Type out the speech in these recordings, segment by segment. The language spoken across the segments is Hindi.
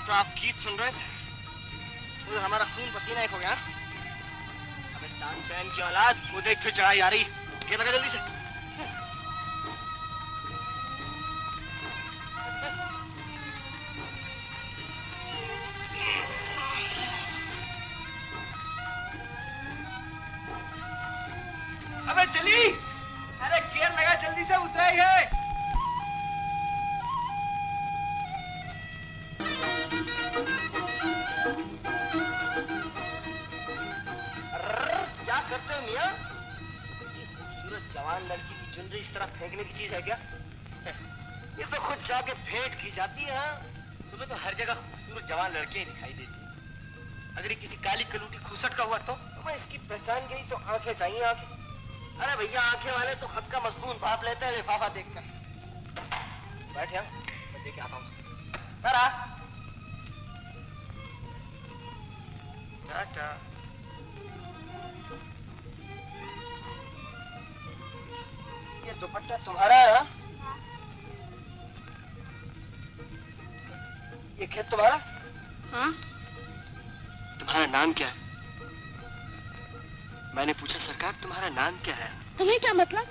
तो आप गीत सुन रहे थे, तो हमारा खून पसीना एक हो गया। अबे तानसेन की औलाद, वो देख फिर चढ़ाई आ रही। ये लगा जल्दी से। अबे चली, अरे गियर लगा जल्दी से, उतराई है। करते हो मियां? किसी खूबसूरत जवान लड़की की चुनरी इस तरह फेंकने की चीज है क्या? ये तो खुद जाके भेंट की जाती है। तुम्हें तो हर जगह खूबसूरत जवान लड़के ही दिखाई देती। अगर ये किसी काली कलूटी खूसट का हुआ तो मैं इसकी पहचान गई तो आंखें चाहिए आंखें। अरे भैया आंखें वाले तो खत का मजबूत भाप लेते हैं लिफाफा देखकर। बैठ यहाँ, मैं देख आता हूँ। टाटा। ये दुपट्टा तुम्हारा है? ये खेत तुम्हारा? हाँ। तुम्हारा नाम क्या है? मैंने पूछा सरकार, तुम्हारा नाम क्या है? तुम्हें क्या मतलब?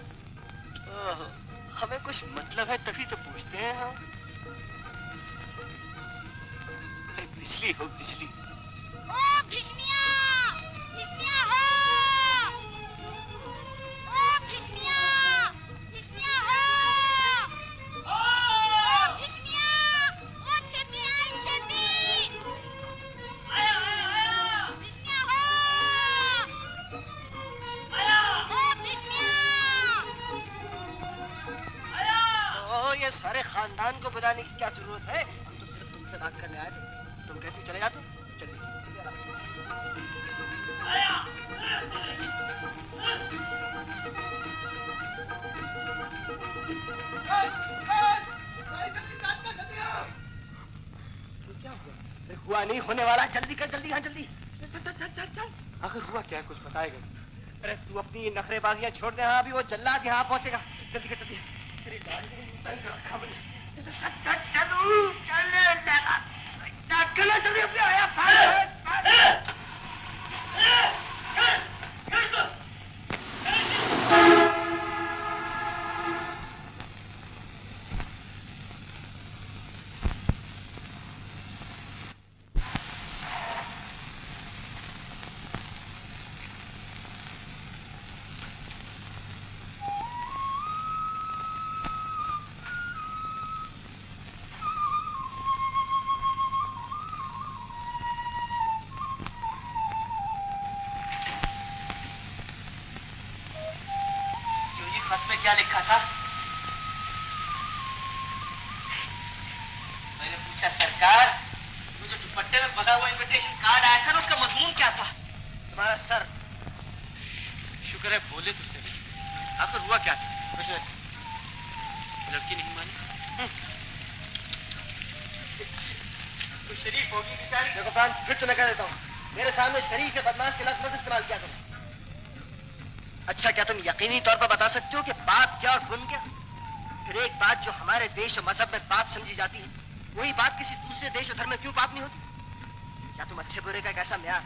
हमें कुछ मतलब है तभी तो पूछते हैं हम। बिजली हो बिजली। ओ भिष्मिया! भिष्मिया हो! ओ भिष्मिया! भिष्मिया हो! ओ भिष्मिया! ओ छेती आई छेती! आया आया आया! भिष्मिया हो! आया! ओ भिष्मिया! आया! ओ ये सारे खानदान को बुलाने की क्या जरूरत है? हम तो सिर्फ तुमसे बात करने आए थे। तुम कहते चले जाते? चलिए। आया! हुआ नहीं, होने वाला। जल्दी कर, जल्दी। हाँ जल्दी चल चल चल चल। आखिर हुआ क्या, कुछ बताएगा? अरे तू अपनी ये नखरेबाजियां छोड़ दे। हाँ अभी वो जल्लाद यहाँ पहुंचेगा। जल्दी कर जल्दी। तेरी दाढ़ी चल जल्दी अपने आया। खत में क्या लिखा था? मैंने पूछा सरकार, वो जो दुपट्टे में बंधा हुआ इनविटेशन कार्ड आया था ना, उसका मजमून क्या था? तुम्हारा सर। शुक्र है बोले तो सही। आखिर हुआ क्या था? कुछ नहीं। लड़की नहीं मानी। तो शरीफ होगी बेचारी। देखो फ्रांस, फिर तुम्हें कह देता हूँ, मेरे सामने शरीफ के बदमाश के लफ्ज मत इस्तेमाल किया करो। अच्छा क्या तुम यकीनी तौर पर बता सकते हो कि बात क्या और गुण क्या? फिर एक बात जो हमारे देश और मजहब में पाप समझी जाती है, वही बात किसी दूसरे देश और धर्म में क्यों पाप नहीं होती? क्या तुम अच्छे बुरे का एक ऐसा म्यार,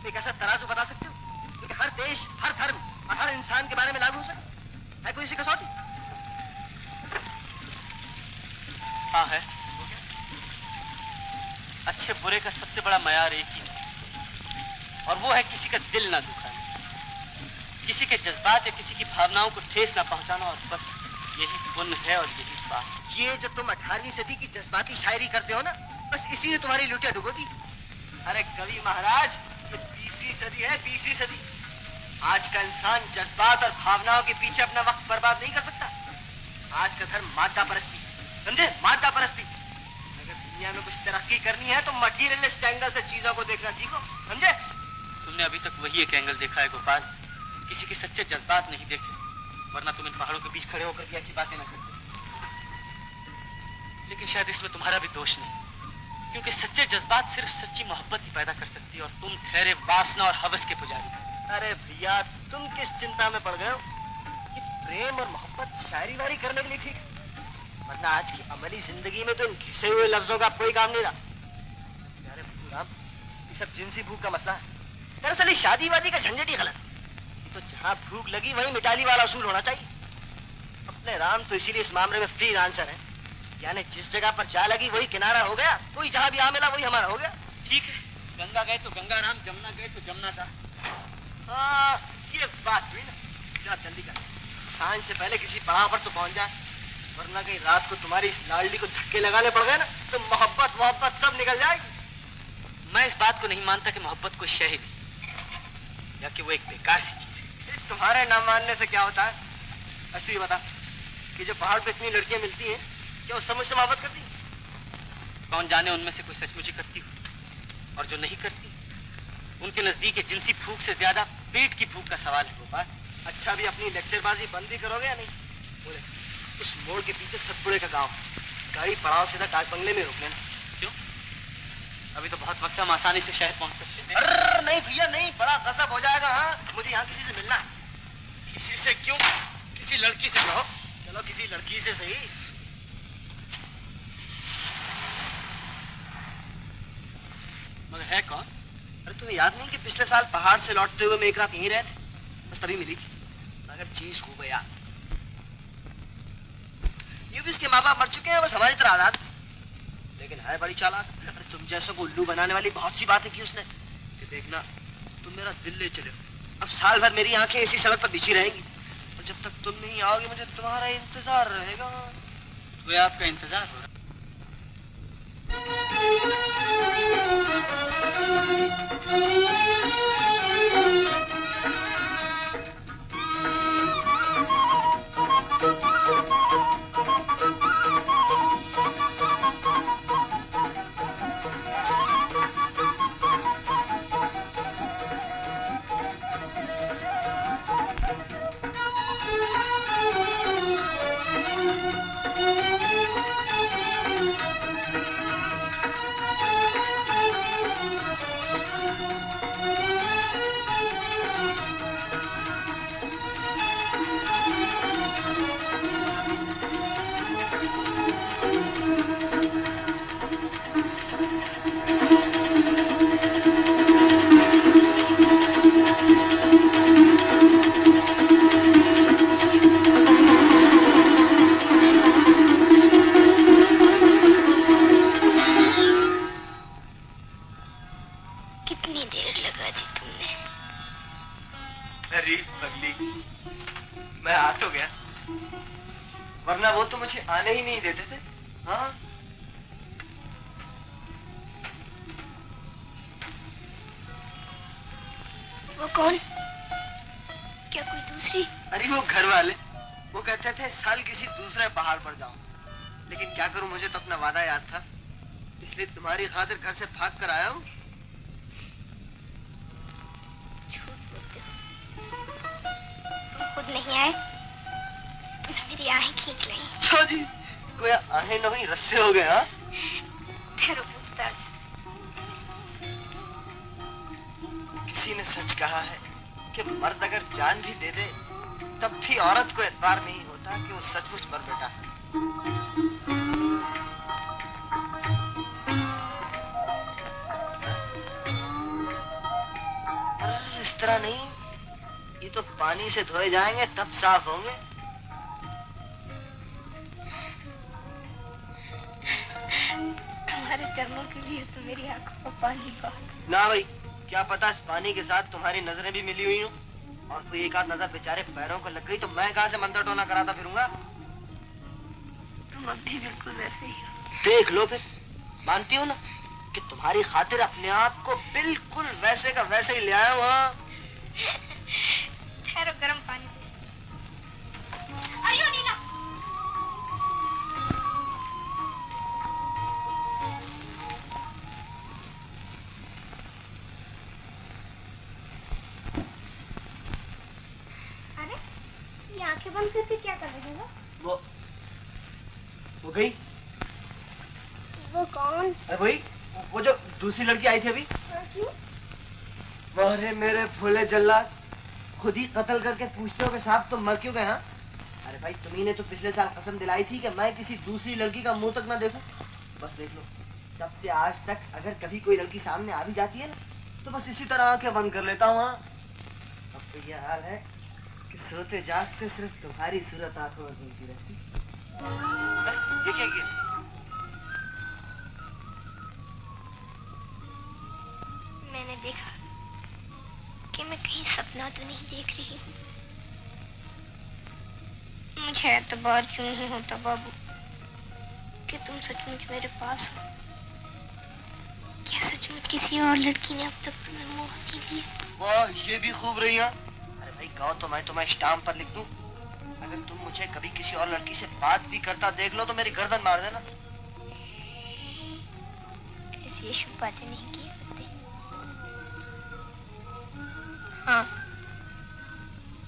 एक ऐसा तराजू बता सकते हो क्योंकि हर देश, हर धर्म और हर इंसान के बारे में लागू हो सके? है कोई सी कसौटी? हाँ है। अच्छे बुरे का सबसे बड़ा मयार एक ही है, और वो है किसी का दिल ना दुखाना, किसी के जज्बात या किसी की भावनाओं को ठेस ना पहुंचाना, और बस यही पुण्य है और यही पाप। ये जो तुम 18वीं सदी की जज्बाती शायरी करते हो ना, बस इसी ने तुम्हारी लुटिया डुबो दी। अरे कवि महाराज, ये 20वीं सदी है, 20वीं सदी। आज का इंसान जज्बात और भावनाओं के पीछे अपना वक्त बर्बाद नहीं कर सकता। आज का धर्म मादा परस्ती, समझे? मादा परस्ती। अगर दुनिया में कुछ तरक्की करनी है तो मटीरियलिस्ट एंगल से चीजों को देखना सीखो, समझे? तुमने अभी तक वही एक एंगल देखा है गोपाल, किसी के सच्चे जज्बात नहीं देखे, वरना तुम इन पहाड़ों के बीच खड़े होकर भी ऐसी बातें न करते। लेकिन शायद इसमें तुम्हारा भी दोष नहीं, क्योंकि सच्चे जज्बात सिर्फ सच्ची मोहब्बत ही पैदा कर सकती है, और तुम ठहरे वासना और हवस के पुजारी। अरे भैया, तुम किस चिंता में पड़ गए हो कि प्रेम और मोहब्बत शायरी वारी करने के लिए ठीक है, वरना आज की अमली जिंदगी में तो इन घिसे हुए लफ्जों का कोई काम नहीं रहा। अरे राम, ये सब जिनसी भूख का मसला है। दरअसल शादी वादी का झंझट ही गलत, तो जहाँ भूख लगी वहीं मिटाली वाला उसूल होना चाहिए। अपने राम तो इसीलिए इस मामले में फ्री आंसर है, यानी जिस जगह पर जा लगी वही किनारा हो गया, कोई जहाँ भी आ मिला वही हमारा हो गया। ठीक है, गंगा गए तो गंगा राम, जमुना गए तो जमुना था। हाँ ये बात हुई ना। जा जल्दी कर, सांझ से पहले किसी पड़ाव पर तो पहुंच जा, वरना कहीं रात को तुम्हारी इस लाडली को धक्के लगाने पड़ गए ना तो मोहब्बत सब निकल जाएगी। मैं इस बात को नहीं मानता कि मोहब्बत कोई शय नहीं, या कि वो एक बेकार सी चीज है। तुम्हारे ना मानने से क्या होता है? अच्छा ये बता कि जो पहाड़ पे इतनी लड़कियां मिलती हैं, क्या वो सब मुझसे मोहब्बत करती? कौन जाने उनमें से कोई सचमुच करती हो, और जो नहीं करती उनके नजदीक जिनसी भूख से ज्यादा पेट की भूख का सवाल है गोपाल। अच्छा भी अपनी लेक्चरबाजी बंद भी करोगे या नहीं? बोले उस मोड़ के पीछे सतपुड़े का गांव, गाड़ी पड़ाव सीधा डाक बंगले में रोक लेना। क्यों? अभी तो बहुत वक्त हम आसानी से शहर पहुंच सकते हैं। अरे नहीं भैया नहीं, बड़ा गजब हो जाएगा। हाँ मुझे यहाँ किसी से मिलना है। किसी से क्यों? किसी लड़की से कहो। चलो किसी लड़की से सही। मगर है कौन? अरे तुम्हें याद नहीं कि पिछले साल पहाड़ से लौटते हुए मैं एक रात यहीं रहे थे, बस तभी मिली थी। मगर चीज खूब है यार। यूं भी इसके माँ बाप मर चुके हैं, बस हमारी तरह आजाद, लेकिन है बड़ी चालाक। अरे तुम जैसे को उल्लू बनाने वाली बहुत सी बातें की उसने कि देखना तुम मेरा दिल ले चले हो। अब साल भर मेरी आंखें इसी सड़क पर बिछी रहेंगी, और जब तक तुम नहीं आओगे मुझे तुम्हारा इंतजार रहेगा। वे आपका इंतजार हो रहा। देर लगा दी तुमने। अरे पगली, मैं आ तो गया, वरना वो तो मुझे आने ही नहीं देते थे। हाँ, वो कौन? क्या कोई दूसरी? अरे वो घर वाले, वो कहते थे साल किसी दूसरे पहाड़ पर जाओ, लेकिन क्या करूं, मुझे तो अपना वादा याद था, इसलिए तुम्हारी खातिर घर से भाग कर आया हूँ। तुम खुद नहीं आए, तुमने मेरी आहें खींच ली। छो जी, कोई आहें नहीं रस्से हो गए। हाँ, ठहरो पूछता। किसी ने सच कहा है कि मर्द अगर जान भी दे दे तब भी औरत को एतबार नहीं होता कि वो सचमुच मर बैठा है। अरे इस तरह नहीं, ये तो पानी से धोए जाएंगे तब साफ होंगे। तुम्हारे कर्मों के लिए तो मेरी आंखों का पानी बहुत। ना भाई, क्या पता इस पानी के साथ तुम्हारी नजरें भी मिली हुई हो, और कोई एक आध नजर बेचारे पैरों को लग गई तो मैं कहां से मंदिर टोना कराता फिरूंगा। तुम अब भी बिल्कुल वैसे ही हो। देख लो फिर, मानती हो ना कि तुम्हारी खातिर अपने आप को बिल्कुल वैसे का वैसे ही ले आया हूं। हाँ, ठहरो, गर्म पानी दे। आयो नीला। अरे, ये आंखें बंद करके क्या कर रहे हो? वो गई। वो कौन? अरे वही, वो जो दूसरी लड़की आई थी अभी। क्यों? वो, अरे मेरे फूले जल्लाद, खुद ही कत्ल करके पूछते हो कि साहब तुम मर क्यों गए? हाँ, अरे भाई तुम्ही ने तो पिछले साल कसम दिलाई थी कि मैं किसी दूसरी लड़की का मुंह तक ना देखूं। बस देख लो, तब से आज तक अगर कभी कोई लड़की सामने आ भी जाती है ना तो बस इसी तरह आंखें बंद कर लेता हूँ। हाँ, अब तो ये हाल है कि सोते जागते सिर्फ तुम्हारी सूरत आंखों में घूमती रहती। अरे ये क्या किया? मैंने देखा कि मैं कहीं सपना तो नहीं देख रही हूँ। मुझे एतबार क्यों नहीं होता बाबू कि तुम सचमुच मेरे पास हो। क्या सचमुच किसी और लड़की ने अब तक तुम्हें मोह नहीं लिया? वाह, ये भी खूब रही है। अरे भाई कहो तो मैं तुम्हें स्टाम्प पर लिख दूं, अगर तुम मुझे कभी किसी और लड़की से बात भी करता देख लो तो मेरी गर्दन मार देना। ऐसी शुभ बातें नहीं की करते। हाँ,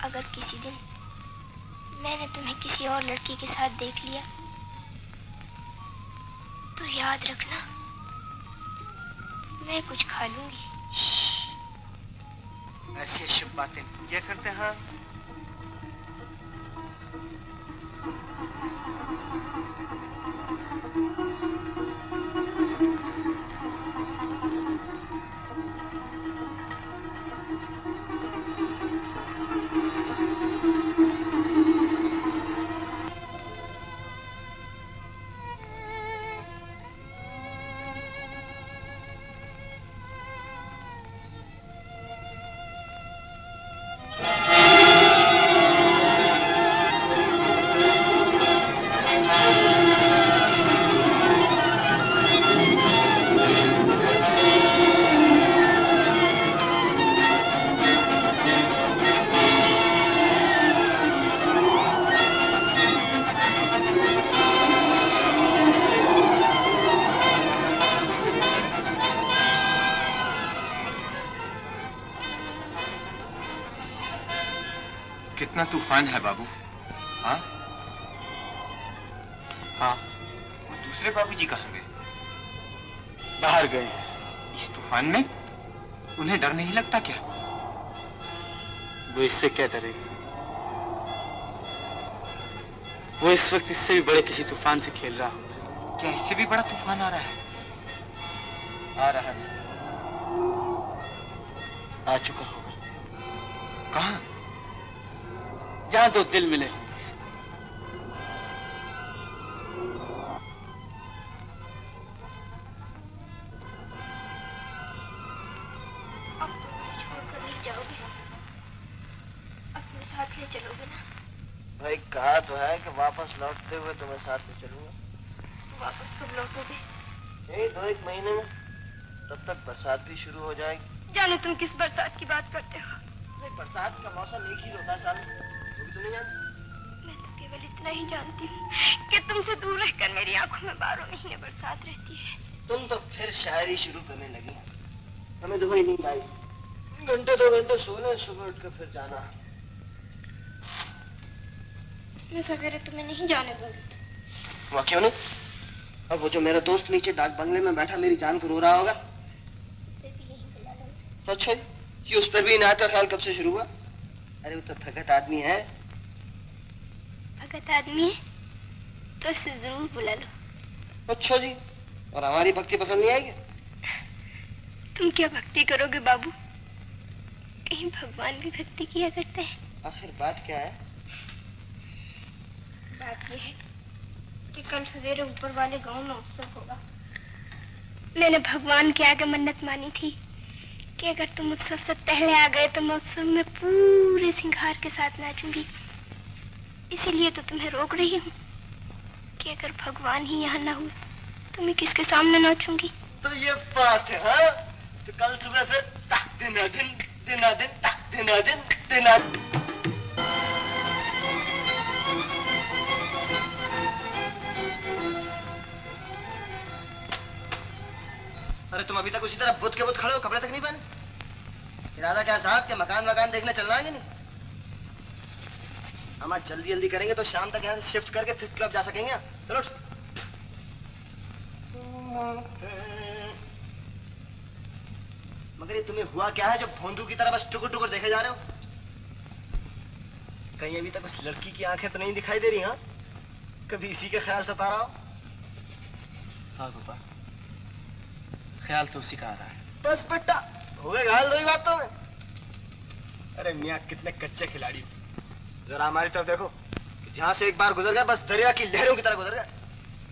अगर किसी दिन मैंने तुम्हें किसी और लड़की के साथ देख लिया तो याद रखना, मैं कुछ खा लूंगी। ऐसी शुभ बातें क्या करते हैं? कितना तूफान है बाबू। हाँ हाँ, वो दूसरे बाबूजी कहाँ गए? बाहर गए। इस तूफान में उन्हें डर नहीं लगता क्या? वो इससे क्या डरेगा? वो इस वक्त इससे भी बड़े किसी तूफान से खेल रहा हो। क्या इससे भी बड़ा तूफान आ रहा है? आ रहा है, आ चुका होगा। कहाँ? जहां तो दिल मिले होंगे। भाई कहा तो है कि वापस लौटते हुए तुम्हें साथ में चलूंगा। वापस कब लौटोगे? यही 2-1 महीने में। तब तक बरसात भी शुरू हो जाएगी। जाने तुम किस बरसात की बात करते हो? नहीं, बरसात का मौसम एक ही होता है साल में, वो भी तो नहीं जानती। मैं तो केवल इतना ही जानती हूँ कि तुमसे दूर रहकर मेरी आंखों में 12 महीने बरसात रहती है। तुम तो फिर शायरी शुरू करने लगी। हमें तो वही नींद आई, घंटे 2 घंटे सोने, सुबह उठ कर फिर जाना। मैं सवेरे तुम्हें नहीं जाने दूंगी। वह क्यों नहीं? और वो जो मेरा दोस्त नीचे डाक बंगले में बैठा मेरी जान को रो रहा होगा। उसे भी यहीं बुला लो। अच्छा, ये उस पर भी इनायत का ख्याल कब से शुरू हुआ? अरे वो तो भगत आदमी है। भगत आदमी है तो उसे जरूर बुला लो। अच्छा जी, और हमारी भक्ति पसंद नहीं आएगी? तुम क्या भक्ति करोगे बाबू? कहीं भगवान भी भक्ति किया करते हैं। आखिर बात क्या है? बात यह है कि कल सवेरे ऊपर वाले गांव में उत्सव होगा। मैंने भगवान के आगे मन्नत मानी थी कि अगर तुम उत्सव से पहले आ गए तो मैं उत्सव में पूरे सिंगार के साथ नाचूंगी। इसीलिए तो तुम्हें रोक रही हूँ कि अगर भगवान ही यहाँ ना हुए तो मैं किसके सामने नाचूंगी। तो ये बात है, हाँ? तो कल सुबह फिर दिना दिन दिना दिन दिना दिन दिना। अरे तुम अभी तक उसी तरह बुत के बुत खड़े हो, कपड़े तक नहीं पहने। इरादा क्या साहब, के मकान देखने चलना है कि नहीं? हम जल्दी जल्दी करेंगे तो शाम तक यहाँ से शिफ्ट करके फिर क्लब जा सकेंगे। चलो मगर ये तुम्हें हुआ क्या है जो भोंदू की तरह बस टुकुर टुकुर देखे जा रहे हो? कहीं अभी तक उस लड़की की आंखें तो नहीं दिखाई दे रही? हाँ, कभी इसी के ख्याल सता रहा हो? हाँ गोपाल, ख्याल तो उसी का आ रहा है। बस बेटा, हो गए घायल दो ही बातों में। अरे मियाँ कितने कच्चे खिलाड़ी हो। जरा हमारी तरफ देखो, कि जहां से एक बार गुजर गया बस दरिया की लहरों की तरह गुजर गया,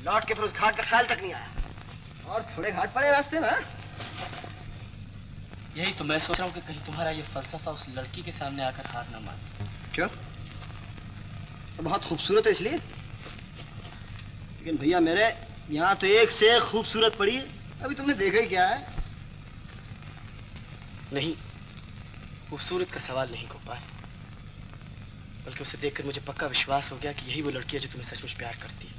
लौट के फिर उस घाट का ख्याल तक नहीं आया। और थोड़े घाट पड़े रास्ते में। यही तो मैं सोच रहा हूँ कि कहीं तुम्हारा ये फलसफा उस लड़की के सामने आकर हार ना मान। क्यों? तो बहुत खूबसूरत है इसलिए। लेकिन भैया मेरे, यहाँ तो एक से एक खूबसूरत पड़ी है। अभी तुमने देखा ही क्या है? नहीं, खूबसूरत का सवाल नहीं गोपाल, बल्कि उसे देखकर मुझे पक्का विश्वास हो गया कि यही वो लड़की है जो तुम्हें सचमुच प्यार करती है।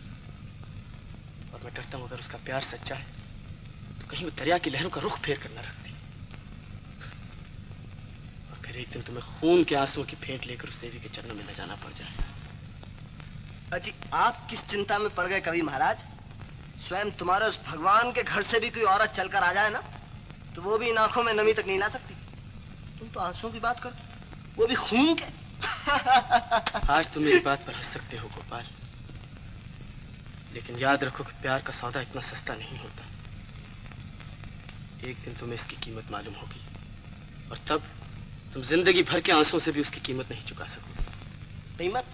और मैं डरता हूँ अगर उसका प्यार सच्चा है तो कहीं वो दरिया की लहरों का रुख फेर कर न रख दे, और फिर एक दिन तुम्हें खून के आंसुओं की फेंट लेकर उस देवी के चरणों में न जाना पड़ जाए। अजी, आप किस चिंता में पड़ गए कभी महाराज? स्वयं तुम्हारे उस भगवान के घर से भी कोई औरत चलकर आ जाए ना, तो वो भी इन आंखों में नमी तक नहीं ला सकती। तुम तो आंसुओं की बात करते, वो भी खून के। आज तुम मेरी बात पर हंस सकते हो गोपाल, लेकिन याद रखो कि प्यार का सौदा इतना सस्ता नहीं होता। एक दिन तुम्हें इसकी कीमत मालूम होगी, और तब तुम जिंदगी भर के आंसुओं से भी उसकी कीमत नहीं चुका सकोगे। कीमत?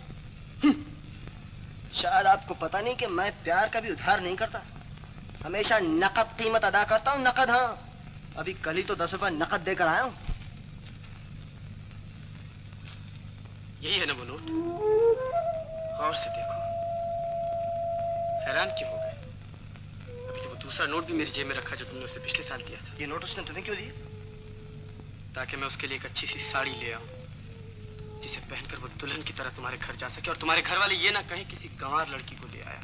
शायद आपको पता नहीं कि मैं प्यार का भी उधार नहीं करता, हमेशा नकद कीमत अदा करता हूँ। नकद, हाँ। अभी कल ही तो 10 रुपए नकद देकर आया हूँ। यही है ना वो नोट? गौर से देखो। हैरान क्यों हो गए? अभी तो वो दूसरा नोट भी मेरी जेब में रखा जो तुमने उसे पिछले साल दिया था। ये नोट उसने तुम्हें क्यों दिया? ताकि मैं उसके लिए एक अच्छी सी साड़ी ले आऊं, जिसे पहनकर वो दुल्हन की तरह तुम्हारे घर जा सके और तुम्हारे घर वाले ये ना कहें किसी गंवार लड़की को ले आया।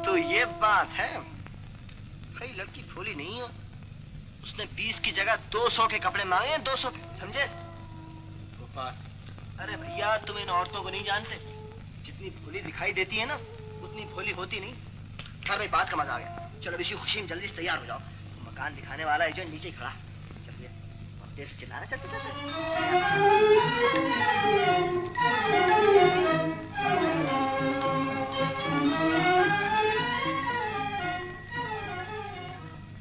तो ये बात है। भाई लड़की भोली नहीं है, उसने 20 की जगह 200 के कपड़े मांगे हैं, 200 के, समझे? गोपाल, अरे भैया, तुम इन औरतों को नहीं जानते। जितनी भोली दिखाई देती है ना, उतनी भोली होती नहीं। खैर भाई, बात का मजा आ गया। चलो इसी खुशी में जल्दी से तैयार हो जाओ। मकान दिखाने वाला एजेंट नीचे ही खड़ा। चलिए, और देर से चिल्लाना। चलते चलते।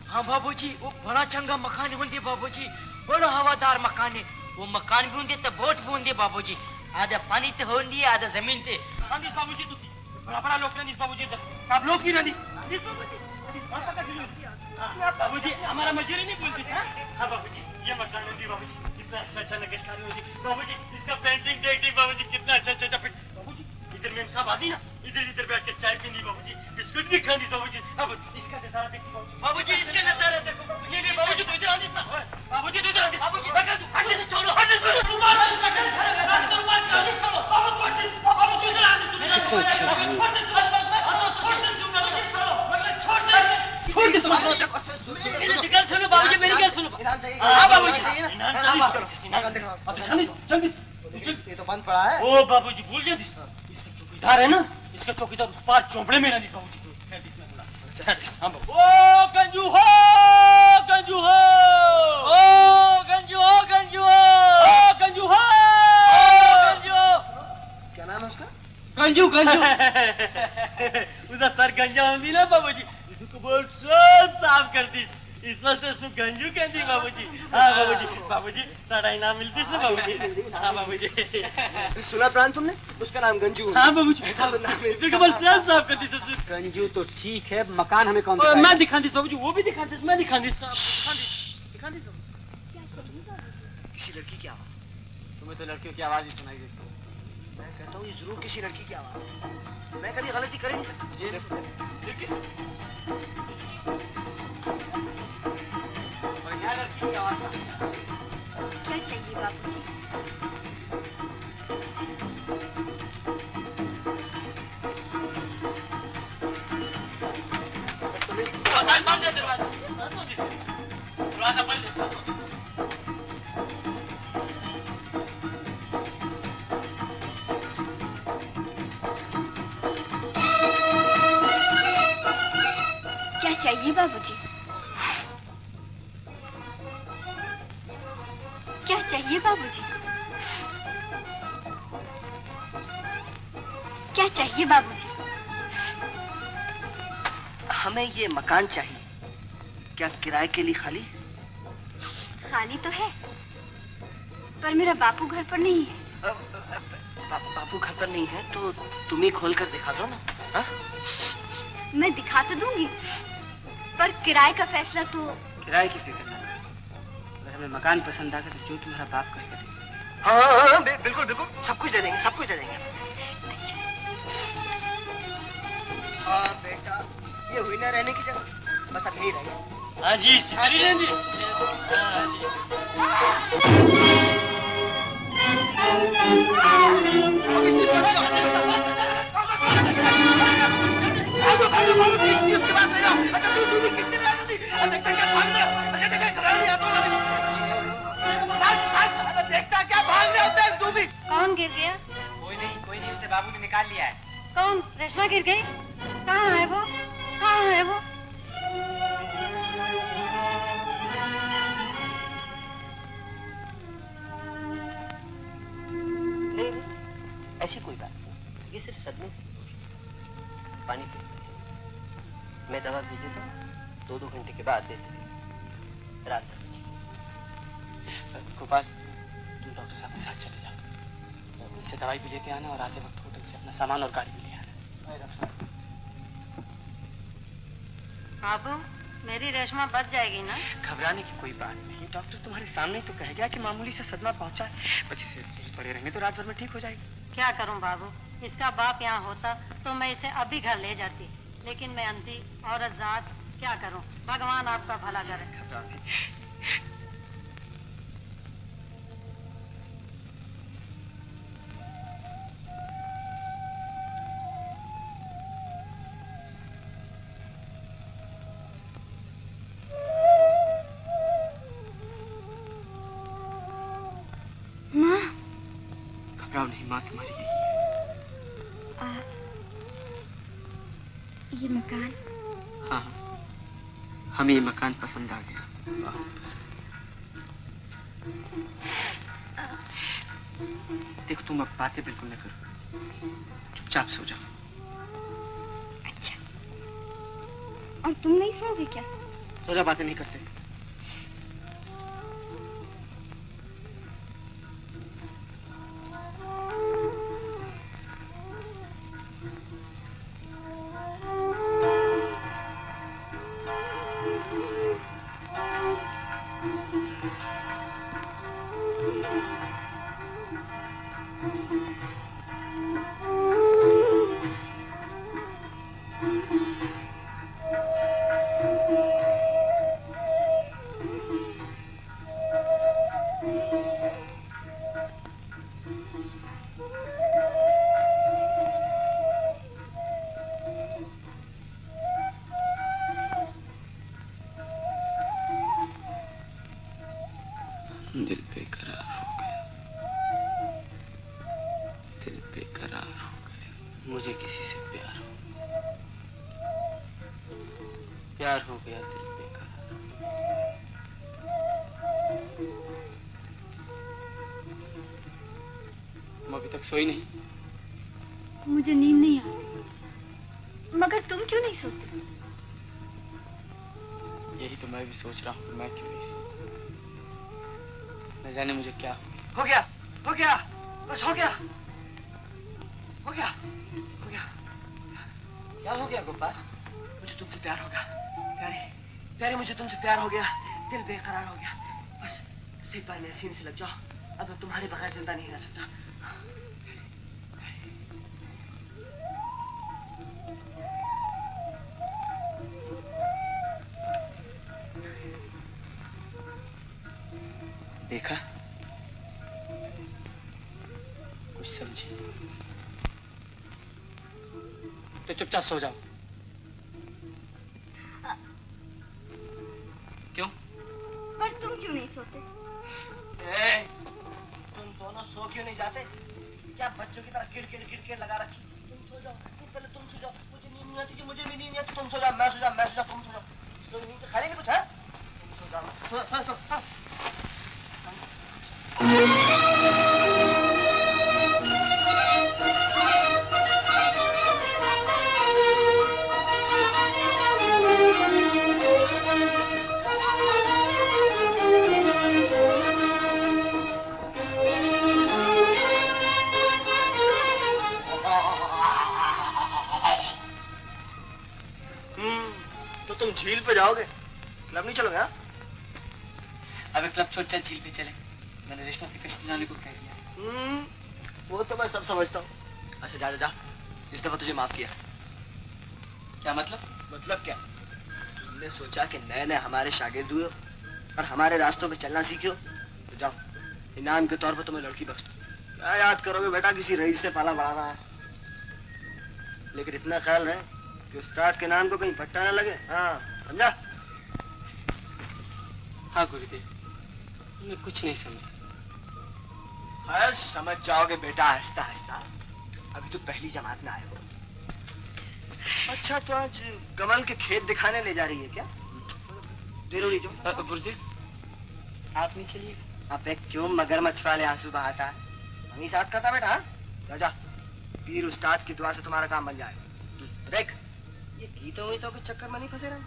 हाँ बाबूजी, वो बड़ा चंगा मकान बूंदे बाबूजी, बड़ा हवादार मकान है। वो मकान बूंदे तो बोट बूंदे बाबूजी, आधा पानी ते होंदी आधा जमीन ते। नहीं बाबूजी, तुम बड़ा बड़ा लोग नहीं बाबूजी, सब लोग भी नहीं बाबूजी, हमारा मजूरी नहीं बोलती। हाँ बाबूजी, ये मकान होती बाबूजी, कितना अच्छा अच्छा नक्काशी होती बाबूजी, इसका पेंटिंग देख बाबूजी, कितना अच्छा अच्छा। इनाम चाहिए हाँ बाबूजी, चाहिए ना इनाम हाँ, चाहिए, चलो, इनाम मकान दिखाओ, अब मकान चल दिखाओ। ये तो बंद पड़ा है। ओ बाबूजी भूल गए इसका चौकीदार है ना, इसका चौकीदार उस पार चौपड़े में ना दिस बाबूजी। खैर दिस में बुला। खैर दिस, हाँ बाबू। ओ गंजू हो, गंजू हो, ओ गंजू हो, गंजू हो, ओ गंजू हो, गंजू हो। क्या नाम है उसका? गंजू गंजू उसका सर गंजा होंगी ना बाबूजी, इसको बोल सब साफ कर दिस, इसमें से इसमें गंजू कहती बाबूजी। हाँ बाबूजी, बाबूजी सारा इनाम मिलती ना बाबूजी। हाँ बाबूजी। सुना प्राण तुमने? उसका नाम गंजू है। हाँ बाबूजी, ऐसा तो नाम है। इसको बोल सब साफ कर दिस। गंजू तो ठीक है, मकान हमें कौन मैं दिखा दिस बाबूजी, वो भी दिखा दिस, मैं दिखा दिस, दिखा दिस। किसी लड़की की आवाज। तुम्हें तो लड़कियों की आवाज ही सुनाई देती है। मैं कहता हूँ ये जरूर किसी लड़की की आवाज है। मैं कभी गलती कर ही नहीं सकता। और यहाँ लड़की की आवाज क्या चाहिए बाबूजी? क्या चाहिए बाबूजी? क्या चाहिए बाबूजी? क्या चाहिए बाबूजी? हमें ये मकान चाहिए। क्या किराए के लिए खाली? खाली तो है, पर मेरा बापू घर पर नहीं है। बापू घर पर नहीं है तो तुम ही खोल कर दिखा दो ना। हा? मैं दिखा तो दूंगी, पर किराए का फैसला तो। किराए की फिक्र न करो। अगर हमें मकान पसंद आ गया तो जो तुम्हारा बाप कहेगा देंगे। हाँ बिल्कुल बिल्कुल, सब कुछ दे देंगे, सब कुछ दे देंगे। हाँ बेटा, ये हुई ना रहने की जगह, बस अब यही रहेंगे। हाँ जी, सिखारी रहें जी। देखता क्या भाग रहे होते हैं तू भी? कौन गिर गया? कोई नहीं, उसे बाबू ने निकाल लिया है। कौन? रेशमा गिर गई? कहाँ है वो? कहाँ है वो? नहीं, ऐसी कोई बात नहीं, ये सिर्फ सदमे से पानी पी। मैं दवा दे देता हूँ, 2-2 घंटे के बाद देते रात तक। गोपाल, तुम डॉक्टर साहब के साथ चले जाओ, इनसे दवाई भी लेते आना और आते वक्त होटल से अपना सामान और गाड़ी भी ले आना। बाबू, मेरी रेशमा बच जाएगी ना? घबराने की कोई बात नहीं, डॉक्टर तुम्हारे सामने तो कह गया कि मामूली सा सदमा पहुंचा है, बच्चे से पड़े रहेंगे तो रात भर में ठीक हो जाएगी। क्या करूं बाबू, इसका बाप यहाँ होता तो मैं इसे अभी घर ले जाती, लेकिन मैं अंधी औरत जात, क्या करूं? भगवान आपका भला करे। माँ, घबराओ नहीं माँ, तुम्हारी यही है। ये मकान। हाँ, हमें ये मकान पसंद आ गया। देखो तुम अब बातें बिल्कुल न करो, चुपचाप सो जाओ। अच्छा, और तुम नहीं सोओगे क्या? सो जाओ, बातें नहीं करते। दिल बेकरार हो गया, दिल बेकरार हो गया। मुझे किसी से प्यार हो गया, दिल बेकरार। तुम अभी तक सोई नहीं? मुझे नींद नहीं आती। मगर तुम क्यों नहीं सोते? यही तो मैं भी सोच रहा हूँ कि मैं क्यों नहीं सोता। न जाने मुझे क्या हो गया, हो गया, बस हो गया, हो गया, हो गया। क्या हो गया गोपाल? मुझे तुमसे प्यार हो गया, प्यारे प्यारे, मुझे तुमसे प्यार हो गया, दिल बेकरार हो गया। बस एक बार मेरे सीने से लग जाओ, अब मैं तुम्हारे बगैर जिंदा नहीं रह सकता। देखा, कुछ समझी तो चुपचाप सो जाओ। क्यों? पर तुम क्यों नहीं सोते? तुम दोनों सो क्यों नहीं जाते? क्या बच्चों की तरह किड़किड़ लगा रखी? तुम सो जाओ, पहले तुम सो जाओ। मुझे नींद नहीं आती, मुझे भी नींद नहीं आती। तुम सो जाओ, मैं सो जाओ, मैं सो जाओ, तुम सो जाओ। नींद खाली नहीं कुछ है? तुम सो जाओ, सो। तो तुम झील पे जाओगे, क्लब नहीं चलोगे? हाँ, अबे क्लब छोड़, चल झील पे चले। मैंने रेशमा से कश्ती लाने को कह दिया। वो तो मैं सब समझता हूँ। अच्छा जा जा जा, इस दफा तुझे माफ किया। क्या मतलब? मतलब क्या? तुमने सोचा कि नए नए हमारे शागिर्द हुए और हमारे रास्तों पे चलना सीखे हो, तो जाओ, इनाम के तौर पर तुम्हें लड़की बख्श दो। क्या याद करोगे बेटा, किसी रईस से पाला बढ़ाना है। लेकिन इतना ख्याल रहे कि उस्ताद के नाम को कहीं पट्टा न लगे। हाँ, समझा? हाँ गुरुदेव, मैं कुछ नहीं समझा। खैर समझ जाओगे बेटा, आहिस्ता आहिस्ता। अभी तो पहली जमात में आए हो। अच्छा, तो आज कमल के खेत दिखाने ले जा रही है क्या? देरो नहीं जो। गुरुदेव, आप नहीं चलिए? अबे क्यों मगरमच्छ वाले आंसू बहाता है? हम ही साथ करता बेटा। जा जा, पीर उस्ताद की दुआ से तुम्हारा काम बन जाएगा। देख, ये गीतों वीतों के चक्कर में नहीं फंसे रहना,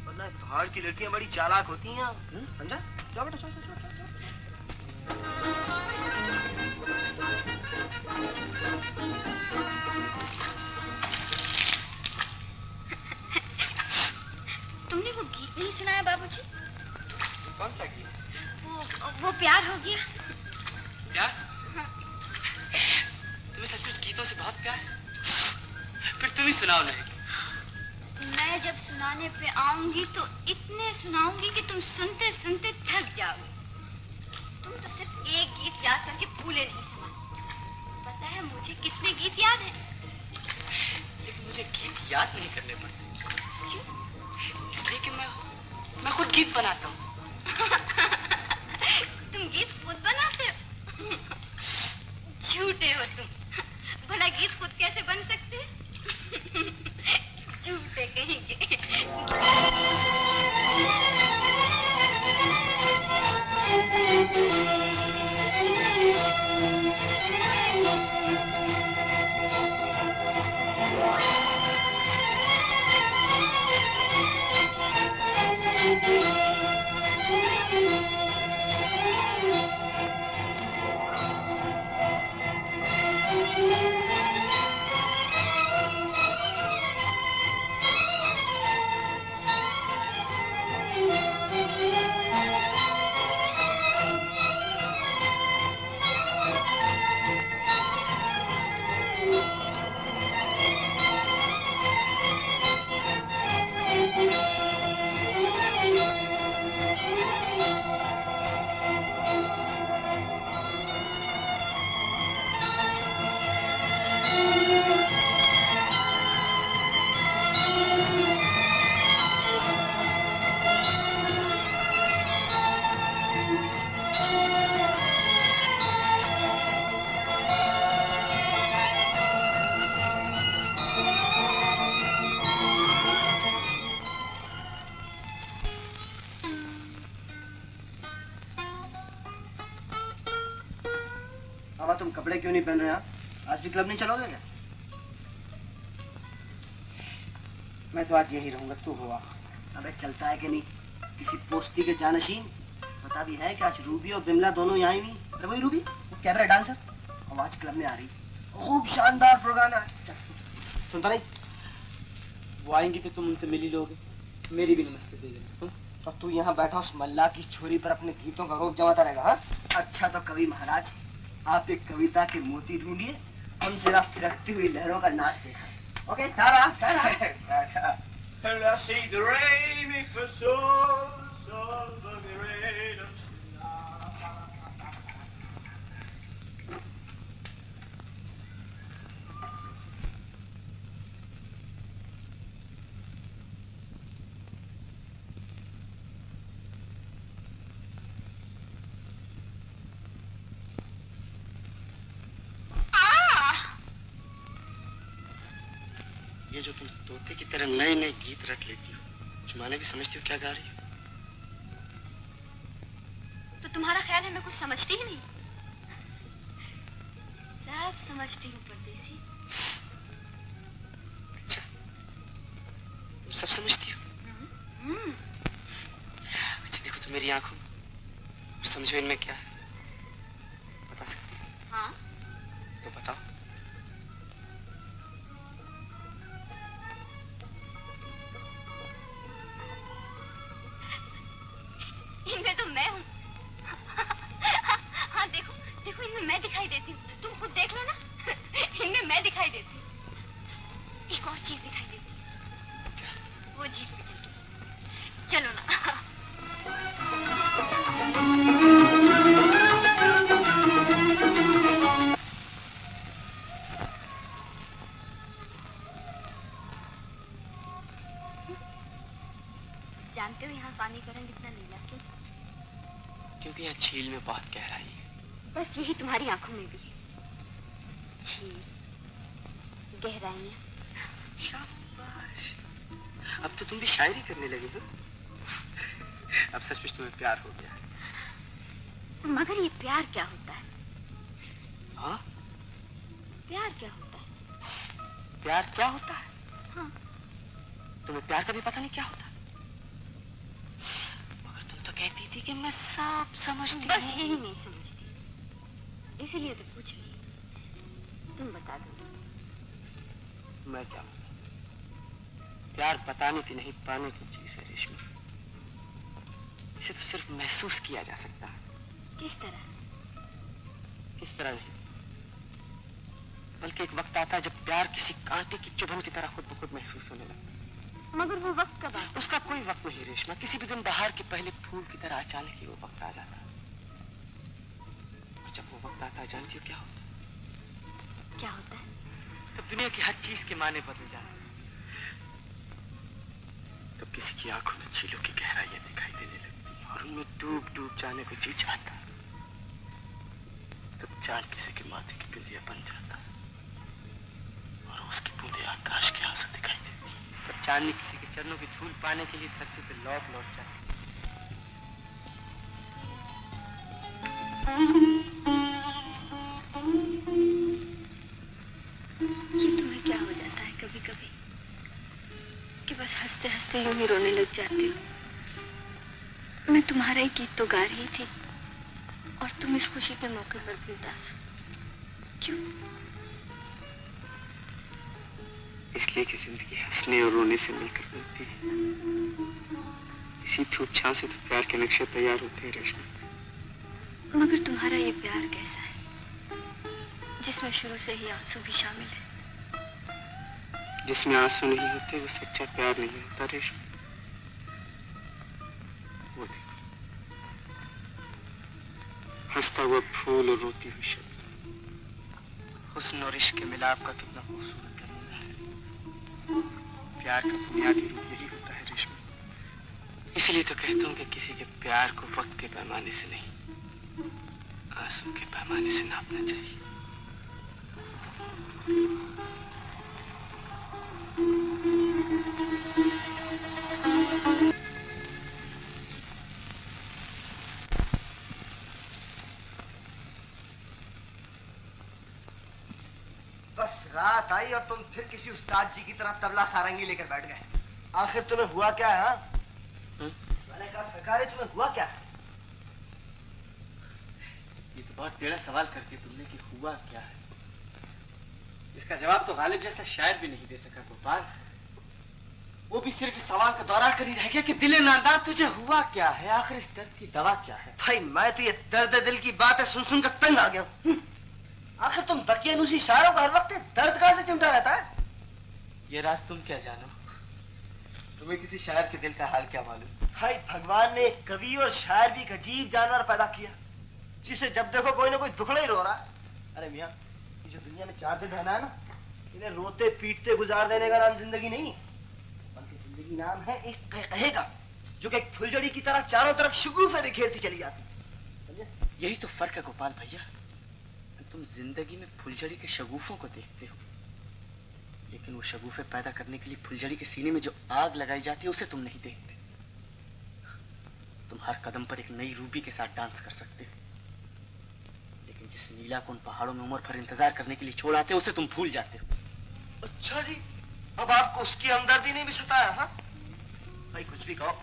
वरना पहाड़ की लड़कियां बड़ी चालाक होती हैं। समझा? जाओ बेटा, चलो चलो चलो। तुमने वो गीत नहीं सुनाया बाबूजी? कौन सा गीत? वो प्यार हो गया। प्यार? तुम्हें सचमुच गीतों से बहुत प्यार है? फिर तुम ही सुनाओ नहीं। मैं जब सुनाने पे आऊंगी तो इतने सुनाऊंगी कि तुम सुनते सुनते थक जाओगे। तुम तो सिर्फ एक गीत याद करके भूले नहीं सुना। पता है मुझे कितने गीत याद हैं? लेकिन मुझे गीत याद नहीं करने पड़ते। क्यों? इसलिए कि मैं खुद गीत बनाता हूँ। तुम गीत खुद बनाते हो? झूठे हो तुम। भला गीत खुद कैसे बन सकते हैं? झूठे कहेंगे। बाबा तुम कपड़े क्यों नहीं पहन रहे हैं? आज भी क्लब नहीं चलोगे क्या? मैं तो आज यही रहूंगा, तू हुआ। अबे चलता है कि नहीं? किसी पोस्ती के जानशीन पता भी है कि आज रूबी और बिमला दोनों यहाँ ही नहीं। अरे वही रूबी, वो कैबरे डांसर, आवाज क्लब में आ रही। खूब शानदार प्रोग्राम है। सुनता नहीं? वो आएंगी तो तुम उनसे मिल ही लोगे, मेरी भी नमस्ते दे देना। और तू यहाँ बैठा उस मल्ला की छोरी पर अपने गीतों का रोप जमाता रहेगा। हाँ? अच्छा तो कवि महाराज, आप एक कविता के मोती ढूंढिए, हम सिर्फ थिरकती हुई लहरों का नाच देखा। ओके, ठहरा ठहरा। And I see the rain, me for sol, sol, for the rain. ये जो तुम तोते की तरह नए नए गीत रट लेती हो, कुछ माने भी समझती हो क्या गा रही हो? तो तुम्हारा ख्याल है मैं कुछ समझती ही नहीं? सब समझती हूँ परदेसी। अच्छा, तुम सब समझती हो? अच्छा देखो तो मेरी आंखों और समझो इनमें क्या है, बता सकती हो? हाँ। तो बताओ। इनमें तो मैं हूँ। हाँ देखो, देखो इनमें मैं दिखाई देती हूँ। तुम खुद देख लो ना, इनमें मैं दिखाई देती हूँ। एक और चीज दिखाई देती है। क्या? वो जीप पे चल, चलो ना। जानते हो यहाँ पानी का रंग इतना नीला क्यों? क्योंकि यहाँ झील में बहुत गहराई है। बस यही तुम्हारी आंखों में भी है। झील, गहराइयाँ। शाबाश, अब तो तुम भी शायरी करने लगे हो। अब सचमुच तुम्हें प्यार हो गया है। मगर ये प्यार क्या होता है? हाँ? प्यार क्या होता है? प्यार क्या होता है? हाँ। तुम्हें प्यार का भी पता नहीं क्या होता? मगर तुम तो कहती थी कि मैं सब समझती बस हूँ। यही नहीं समझती, इसीलिए तो पूछ रही। तुम बता दो। मैं क्या बताऊं? प्यार बताने की नहीं, पाने की चीज है रेशमी। इसे तो सिर्फ महसूस किया जा सकता है। किस तरह? किस तरह नहीं, बल्कि एक वक्त आता है जब प्यार किसी कांटे की चुभन की तरह खुद ब खुद महसूस होने लगता है। मगर वो वक्त कब आता? उसका कोई वक्त नहीं रेशमा, किसी भी दिन बाहर के पहले फूल की तरह अचानक ही वो वक्त आ जाता है। और जब वो वक्त आता है जानती हो क्या होता है? क्या होता है? तब दुनिया की हर चीज के माने बदल जाते हैं। तब किसी की आंखों में झीलों की गहराइयां दिखाई देने लगती हैं और उनमें डूब डूब जाने को जी चाहता है। तब चांद किसी के माथे की बिंदिया बन जाता है और उसकी बूंदे आकाश के आंसू दिखाई देती है। तब चांदनी किसी के चरणों की धूल पाने के लिए धरती पे लौट लौट जाती है। ये तुम्हें क्या हो जाता है कभी कभी कि बस हंसते हंसते यूं ही रोने लग जाती हो? मैं तुम्हारा ही गीत तो गा रही थी और तुम इस खुशी के मौके पर भी उदास हो। क्यों? इसलिए कि जिंदगी हंसने और रोने से मिलकर बनती है। इसी धूप छांव से तो प्यार के नक्शे तैयार होते हैं रेशमा। मगर तुम्हारा ये प्यार कैसा है जिसमें शुरू से ही आंसू भी शामिल है? जिसमें आंसू नहीं होते वो सच्चा प्यार नहीं होता रेशमा। वो देखो, हंसता हुआ फूल और रोती हुई शब्द। हुस्न और इश्क के मिलाप का कितना खूबसूरत नमूना है। प्यार का बुनियादी रूप यही होता है रेशमा। इसलिए तो कहता हूँ कि किसी के प्यार को वक्त के पैमाने से नहीं, आंसू के पैमाने से नापना चाहिए। बस रात आई और तुम फिर किसी उस्ताद जी की तरह तबला सारंगी लेकर बैठ गए। आखिर तुम्हें हुआ क्या है? मैंने कहा सरकार तुम्हें हुआ क्या है? ये तो बहुत टेढ़ा सवाल करती तुमने कि हुआ क्या है। इसका जवाब तो गालिब जैसा शायर भी नहीं दे सका गोपाल। वो भी सिर्फ इस सवाल का दौरा कर ही रह गया कि दिले नादान तुझे हुआ क्या है, आखिर इस दर्द की दवा क्या है। भाई मैं तो ये दर्द दिल की बातें सुन सुन कर तंग आ गया हूँ। आखिर तुम दकियानूसी शायरों का हर वक्त दर्द कहाँ से चिमटा रहता है? ये राज तुम क्या जानो, तुम्हें किसी शायर के दिल का हाल क्या मालूम। भाई भगवान ने एक कवि और शायर भी एक अजीब जानवर पैदा किया जिसे जब देखो कोई ना कोई दुखड़ा ही रो रहा है। अरे मियाँ, ये जो दुनिया में चार दिन रहना है ना, इन्हें रोते पीटते गुजार देने का नाम जिंदगी नहीं, बल्कि जिंदगी नाम है एक कहेगा जो कि एक फुलझड़ी की तरह चारों तरफ शगुफे बिखेरती चली जाती। समझे? यही तो फर्क है गोपाल भैया कि तुम जिंदगी में फुलझड़ी के शगुफों को देखते हो, लेकिन वो शगुफे पैदा करने के लिए फुलझड़ी के सीने में जो आग लगाई जाती है उसे तुम नहीं देखते। तुम हर कदम पर एक नई रूबी के साथ डांस कर सकते हो, लेकिन जिस नीला को उन पहाड़ों में उम्र भर इंतजार करने के लिए छोड़ आते हो उसे तुम भूल जाते हो। अच्छा जी, अब आपको उसकी हमदर्दी नहीं भी सताया? हाँ भाई कुछ भी कहो,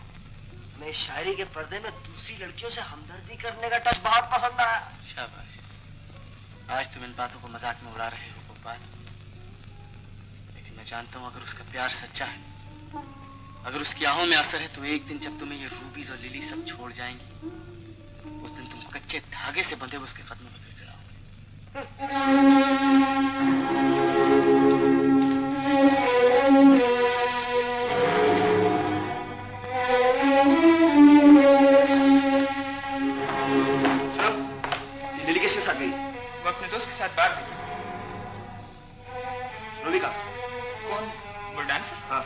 मैं शायरी के पर्दे में दूसरी लड़कियों से हमदर्दी करने का टच बहुत पसंद आया। शाबाश, आज तुम इन बातों को मजाक में उड़ा रहे हो गोपाल, लेकिन मैं जानता हूँ अगर उसका प्यार सच्चा है, अगर उसकी आहों में असर है, तो एक दिन जब तुम्हें ये रूबीज और लिली सब छोड़ जाएंगी, उस दिन तुम कच्चे धागे से बंधे हुए उसके कदमों में गिर गिड़ाओगे। लिली किसके साथ गई? वो अपने दोस्त के साथ बाहर गई। रूबी का? कौन? वो डांसर? हाँ।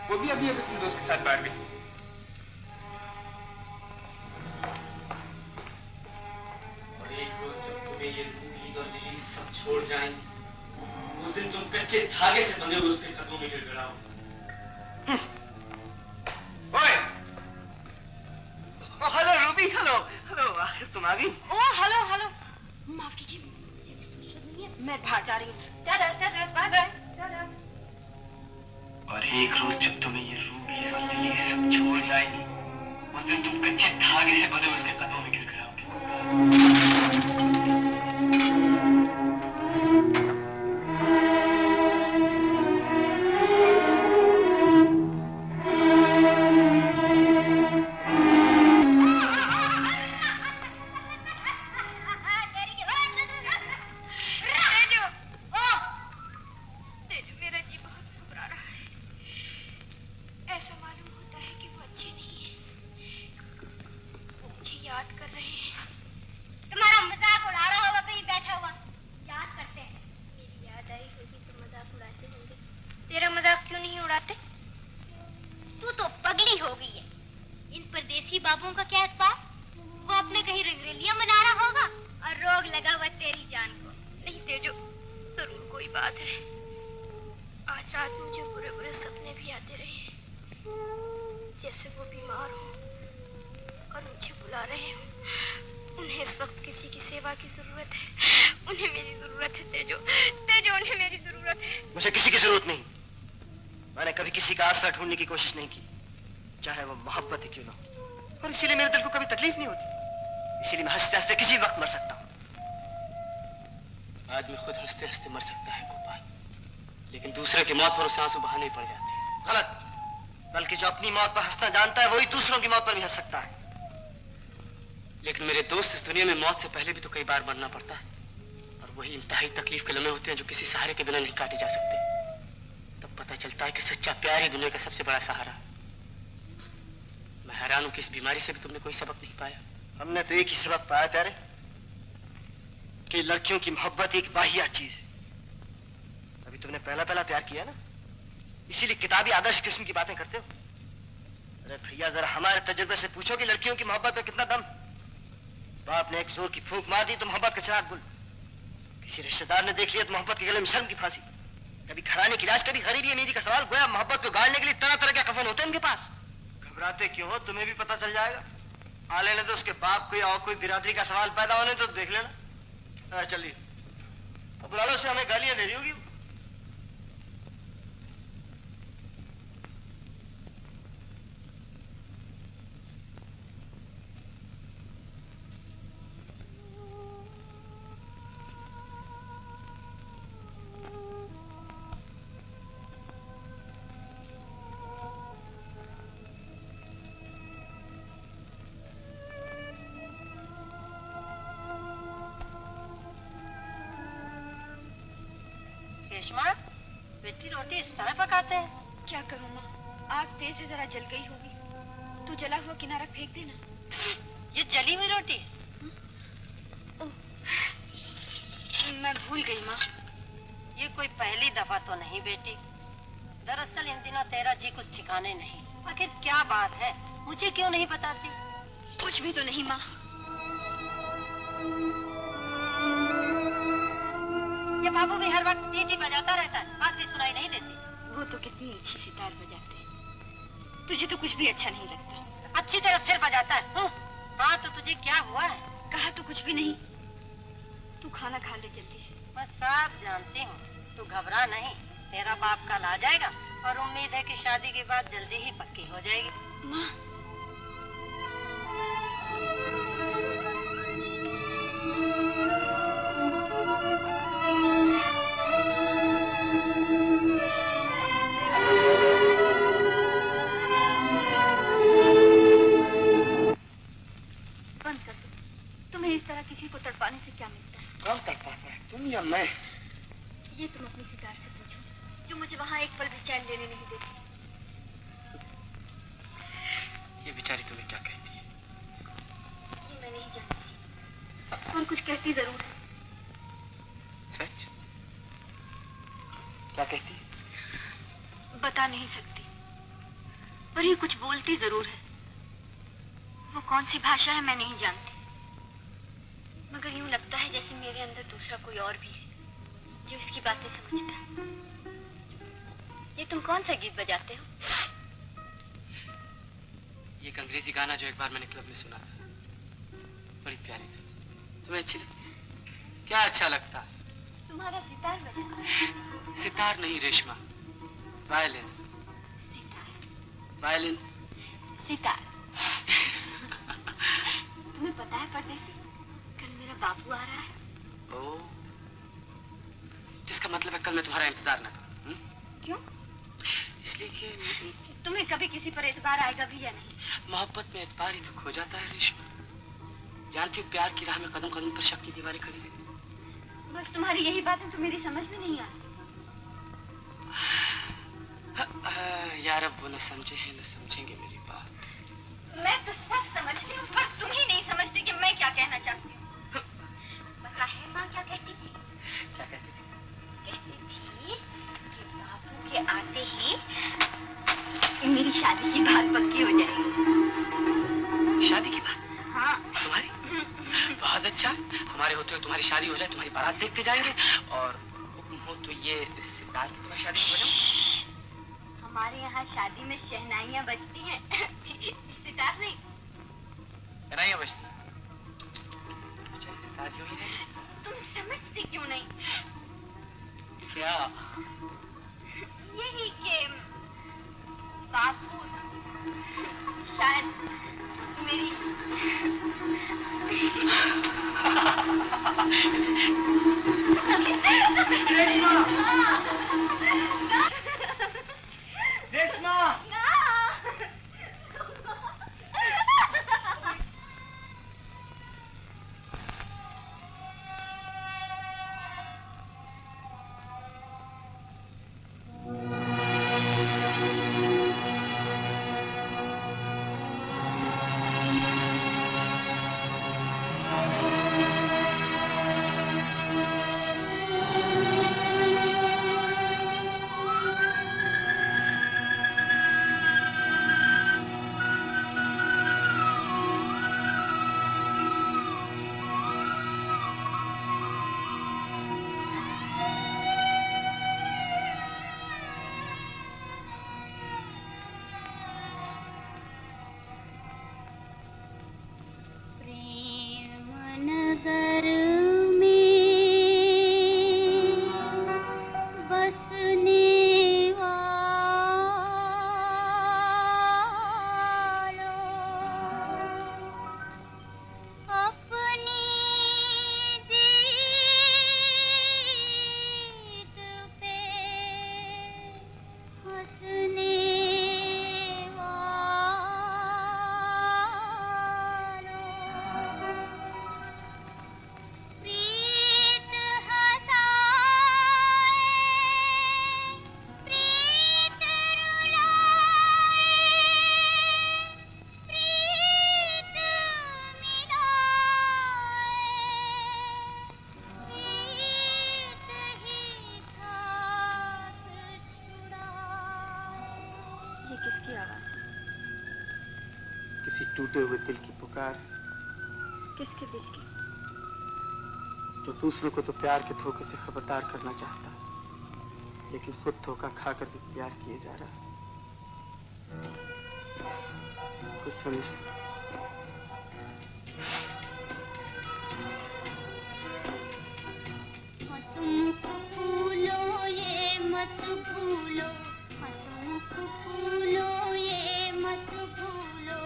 वो भी अभी अपने दोस्त के साथ बाहर गई। और एक रोज जब तुम्हें ये रूबीज और लिली सब छोड़ जाएंगे, उस दिन तुम कच्चे धागे से बंधे हुए उसके कदमों में गिर गिड़ाओगे। ओए! हेलो रूबी, हेलो हेलो, आखिर तुम आ गई। ओह हेलो हेलो, माफ कीजिए, मुझे फुर्सत नहीं है, मैं बाहर जा रही हूँ। टाटा टाटा, बाय बाय, टाटा। और एक रोज जब तुम्हें ये रूबीज और लिली सब छोड़ जाएंगी, उस दिन तुम कच्चे धागे से बंधे हुए उसके कदमों में गिर गिड़ाओगे। ढूंढने की कोशिश नहीं की, चाहे वो मोहब्बत ही क्यों ना हो, और इसीलिए मेरे दिल को कभी तकलीफ नहीं होती, इसीलिए मैं हंसते हंसते किसी वक्त मर सकता हूँ। आदमी खुद हंसते हंसते मर सकता है गोपाल, लेकिन दूसरे की मौत पर उसे आंसू बहाने पड़ जाते हैं। गलत, बल्कि जो अपनी मौत पर हंसना जानता है वही दूसरों की मौत पर भी हंस सकता है। लेकिन मेरे दोस्त, इस दुनिया में मौत से पहले भी तो कई बार मरना पड़ता है, और वही इंतहाई तकलीफ के लम्हे होते हैं जो किसी सहारे के बिना नहीं काटे जा सकते। तब पता चलता है कि सच्चा प्यार ही दुनिया का सबसे बड़ा सहारा। मैं हैरान हूं कि इस बीमारी से भी तुमने कोई सबक नहीं पाया। हमने तो एक ही सबक पाया प्यारे, कि लड़कियों की मोहब्बत एक वाहियात चीज है। अभी तुमने पहला पहला प्यार किया ना, इसीलिए किताबी आदर्श किस्म की बातें करते हो। अरे भैया जरा हमारे तजुर्बे से पूछो कि लड़कियों की मोहब्बत में कितना दम। बाप ने एक जोर की फूंक मार दी तो मोहब्बत का चिराग गुल, किसी रिश्तेदार ने देख लिया तो मोहब्बत के गले में शर्म की फांसी, कभी घराने की लाश, कभी गरीबी अमीरी का सवाल। गोया मोहब्बत को गाड़ने के लिए तरह तरह के कफन होते हैं उनके पास। घबराते क्यों हो, तुम्हें भी पता चल जाएगा। आ लेने तो उसके बाप को या और कोई बिरादरी का सवाल पैदा होने तो देख लेना। चलिए अब बुला लो उसे, हमें गालियां दे रही होगी। रेशमा, बेटी रोटी इस तरह पकाते हैं? क्या करूं माँ, आग तेज से जरा जल गई होगी। तू जला हुआ किनारा फेंक देना। ये जली हुई रोटी? मैं भूल गई माँ। ये कोई पहली दफा तो नहीं बेटी। दरअसल इन दिनों तेरा जी कुछ ठिकाने नहीं। आखिर क्या बात है, मुझे क्यों नहीं बताती? कुछ भी तो नहीं माँ। ये बाबू भी हर वक्त टीटी बजाता रहता है, बात भी सुनाई नहीं देती। वो तो कितनी अच्छी सितार बजाते हैं। तुझे तो कुछ भी अच्छा नहीं लगता। अच्छी तरह सिर बजाता है। हाँ तो तुझे क्या हुआ है? कहा तो कुछ भी नहीं। तू खाना खा ले जल्दी से। मैं सब जानती हूँ, तू घबरा नहीं। तेरा बाप कल आ जाएगा और उम्मीद है कि शादी की बात जल्दी ही पक्की हो जाएगी। माँ, बंद कर दो। तुम्हें इस तरह किसी को तड़पाने से क्या मिलता है? कौन तड़पाता है, तुम या मैं? ये तुम अपनी सितार से पूछो, जो मुझे वहाँ एक पल भी चैन लेने नहीं देती। ये बेचारी तुम्हें क्या कहती है? ये मैं नहीं जानती, और कुछ कहती जरूर है। सच? क्या कहती है? बता नहीं सकती, पर ये कुछ बोलती जरूर है। वो कौन सी भाषा है मैं नहीं जानती, मगर यूं लगता है जैसे मेरे अंदर दूसरा कोई और भी है जो इसकी बातें समझता है। ये तुम कौन सा गीत बजाते हो? ये एक अंग्रेजी गाना जो एक बार मैंने क्लब में सुना था, बड़ी प्यारी थी। तुम्हें अच्छी लगती है? क्या अच्छा लगता है? तुम्हारा सितार बजाना। सितार नहीं रेशमा, वायलिन। सितार। वायलिन। सितार। तुम्हें पता है परदेसी, कल मेरा बापू आ रहा है। ओह, जिसका मतलब है कल मैं तुम्हारा इंतजार न करूं। क्यों? इसलिए कि तुम्हें कभी किसी पर एतबार आएगा भी या नहीं? मोहब्बत में एतबार ही तो खो जाता है रेशमा। जानती हो, प्यार की राह में कदम कदम पर शक की दीवारें खड़ी रहती। बस तुम्हारी यही बातें तो मेरी समझ में नहीं आती। यार अब वो न समझे हैं न समझेंगे मेरी बात। मैं तो सब समझती हूँ, पर तुम ही नहीं समझते कि मैं क्या कहना चाहती हूँ। पता है माँ क्या कहती थी? क्या कहती थी? कहती थी कि बापू के आते ही मेरी शादी की बात पक्की हो जाएगी। शादी की बात? हाँ। तुम्हारी? बहुत अच्छा। हमारे होते हुए तुम्हारी शादी हो जाए, तुम्हारी बारात देखते जाएंगे, और हुक्म हो तो ये सितार की तुम्हारी शादी हो जाए। हमारे यहाँ शादी में शहनाइयाँ बजती हैं, सितार नहीं। शहनाइयाँ बजती? बेचारी सितार क्यों ही नहीं? तुम समझते क्यों नहीं? क्या? यही कि बापू शायद मेरी रेशमा! रेशमा! टूटे हुए दिल की पुकार। किसके दिल की? जो दूसरों को तो प्यार के धोखे से खबरदार करना चाहता, लेकिन खुद धोखा खाकर भी प्यार किए जा रहा। कुछ समझे? हंसमुख फूलो ये मत भूलो, हंसमुख फूलो ये मत भूलो।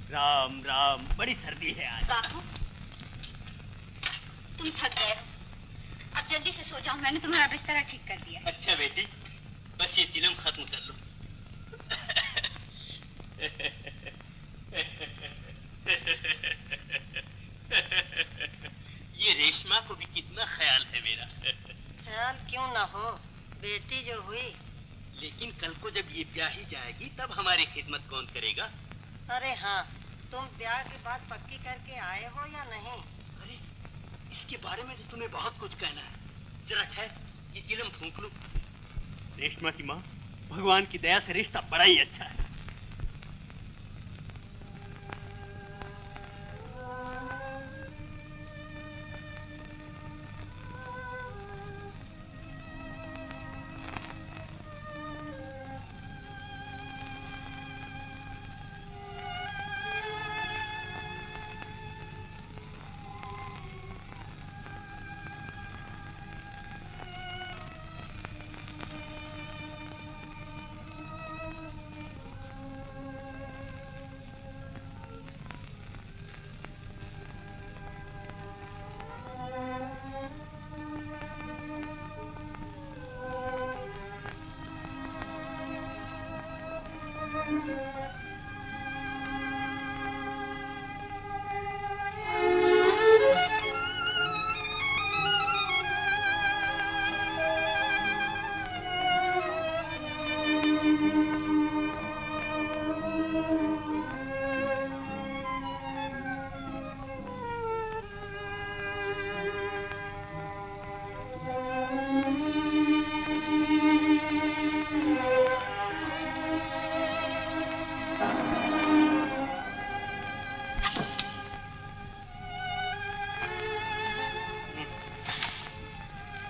राम राम, बड़ी सर्दी है आज। बापू, तुम थक गए हो, अब जल्दी से सो जाओ। मैंने तुम्हारा बिस्तर ठीक कर दिया। अच्छा बेटी, बस ये चिलम खत्म कर लो। ये रेशमा को भी कितना ख्याल है मेरा। ख्याल क्यों ना हो, बेटी जो हुई। लेकिन कल को जब ये ब्याही जाएगी तब हमारी खिदमत कौन करेगा? अरे हाँ, तुम ब्याह की बात पक्की करके आए हो या नहीं? अरे इसके बारे में तो तुम्हें बहुत कुछ कहना है। जरा ठहर, ये चिलम फूंक लूं। रेशमा की माँ, भगवान की दया से रिश्ता बड़ा ही अच्छा है।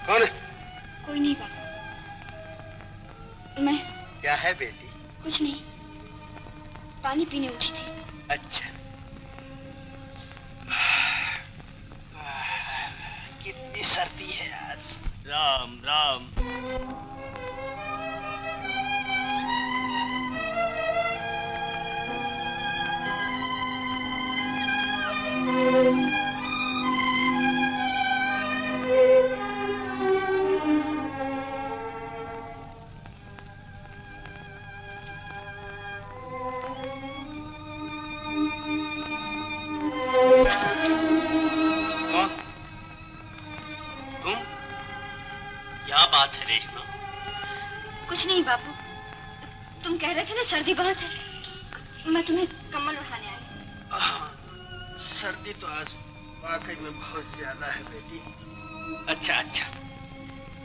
कौन है? कोई नहीं बाबू, मैं। क्या है बेटी? कुछ नहीं, पानी पीने उठी थी। अच्छा, कितनी सर्दी है आज। राम राम। कुछ नहीं बाबू, तुम कह रहे थे ना सर्दी बहुत है, मैं तुम्हें कम्बल उठाने आई। सर्दी तो आज वाकई में बहुत ज्यादा है बेटी। अच्छा अच्छा,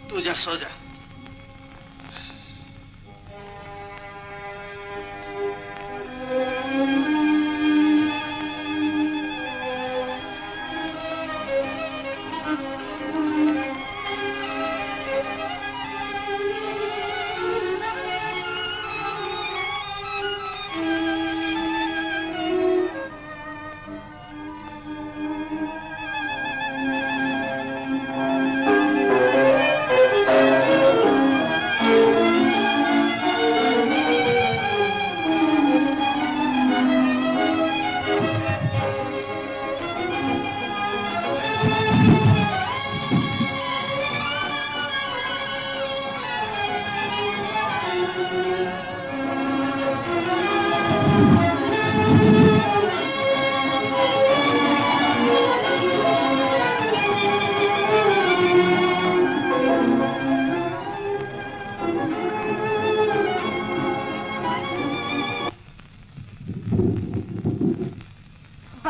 तू जा सो जा।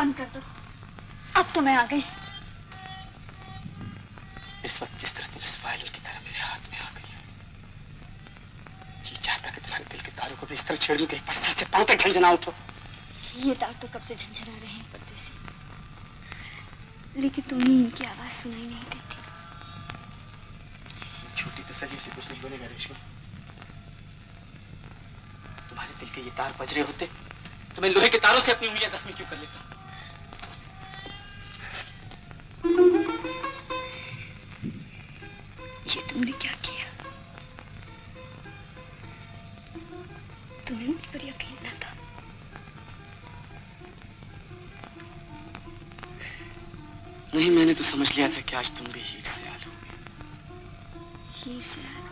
बंद कर दो। अब तो मैं आ गई। इस वक्त जिस तरह तुम इस वायलिन की तरह मेरे हाथ में आ गई हो, जी चाहता कि तुम्हारे दिल के तारों को भी इस तरह छेड़ दूं कि एक बार सर से पांव तक झंझना उठो। ये तार तो कब से झंझना रहे हैं परदेसी, लेकिन तुम्हें इनकी आवाज सुनाई नहीं देती। झूठी तसल्ली से कुछ नहीं बोलेगा रेशमा। तुम्हारे दिल के ये तार बज रहे होते तो मैं लोहे के तारों से अपनी उंगलियां जख्मी क्यों कर लेता? ये तुमने क्या किया? तुम्हें मुझ पर यकीन न था। नहीं, मैंने तो समझ लिया था कि आज तुम भी हीर से आल होगे। हीर से आल?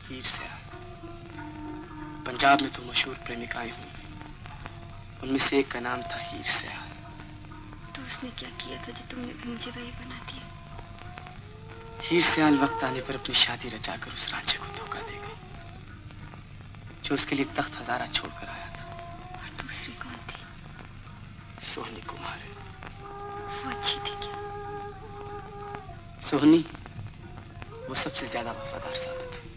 हीर से आल। पंजाब में तो मशहूर प्रेमिकाएं हुई, उनमें से एक का नाम था हीर से आल। तो उसने क्या किया था जो तुमने भी मुझे वही बना दिया? हीर से आल वक्त आने पर अपनी शादी रचाकर उस रांझे को धोखा दे गई जो उसके लिए तख्त हजारा छोड़कर आया था। और दूसरी कौन थी? सोहनी कुमार। वो अच्छी थी क्या? सोहनी वो सबसे ज्यादा वफादार साबित हुई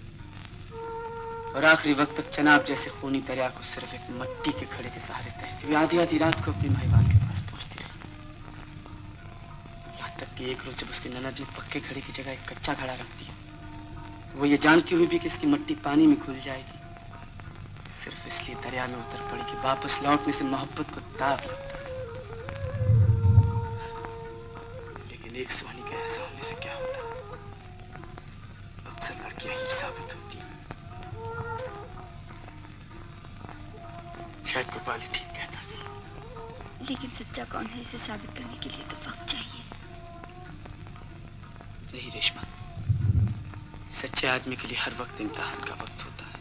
और आखिरी वक्त तक चनाब जैसे खूनी दरिया को सिर्फ एक मट्टी के घड़े के सहारे तैरती हुई आधी आधी रात को अपनी महिबान के पास पहुंचती रही। यहाँ तक कि एक रोज जब उसकी ननद ने पक्के घड़े की जगह एक कच्चा घड़ा रख दिया तो वो ये जानती हुई भी कि इसकी मट्टी पानी में घुल जाएगी, सिर्फ इसलिए दरिया में उतर पड़ी कि वापस लौटने से मोहब्बत को दाग लगता। लेकिन एक सोहनी के ऐसा होने से क्या होता? अक्सर लड़कियां हीर साबित होती हैं। शायद गोपाली ठीक कहता था। लेकिन सच्चा कौन है इसे साबित करने के लिए तो वक्त चाहिए। नहीं रेशमा, सच्चे आदमी के लिए हर वक्त इम्तिहान का वक्त होता है।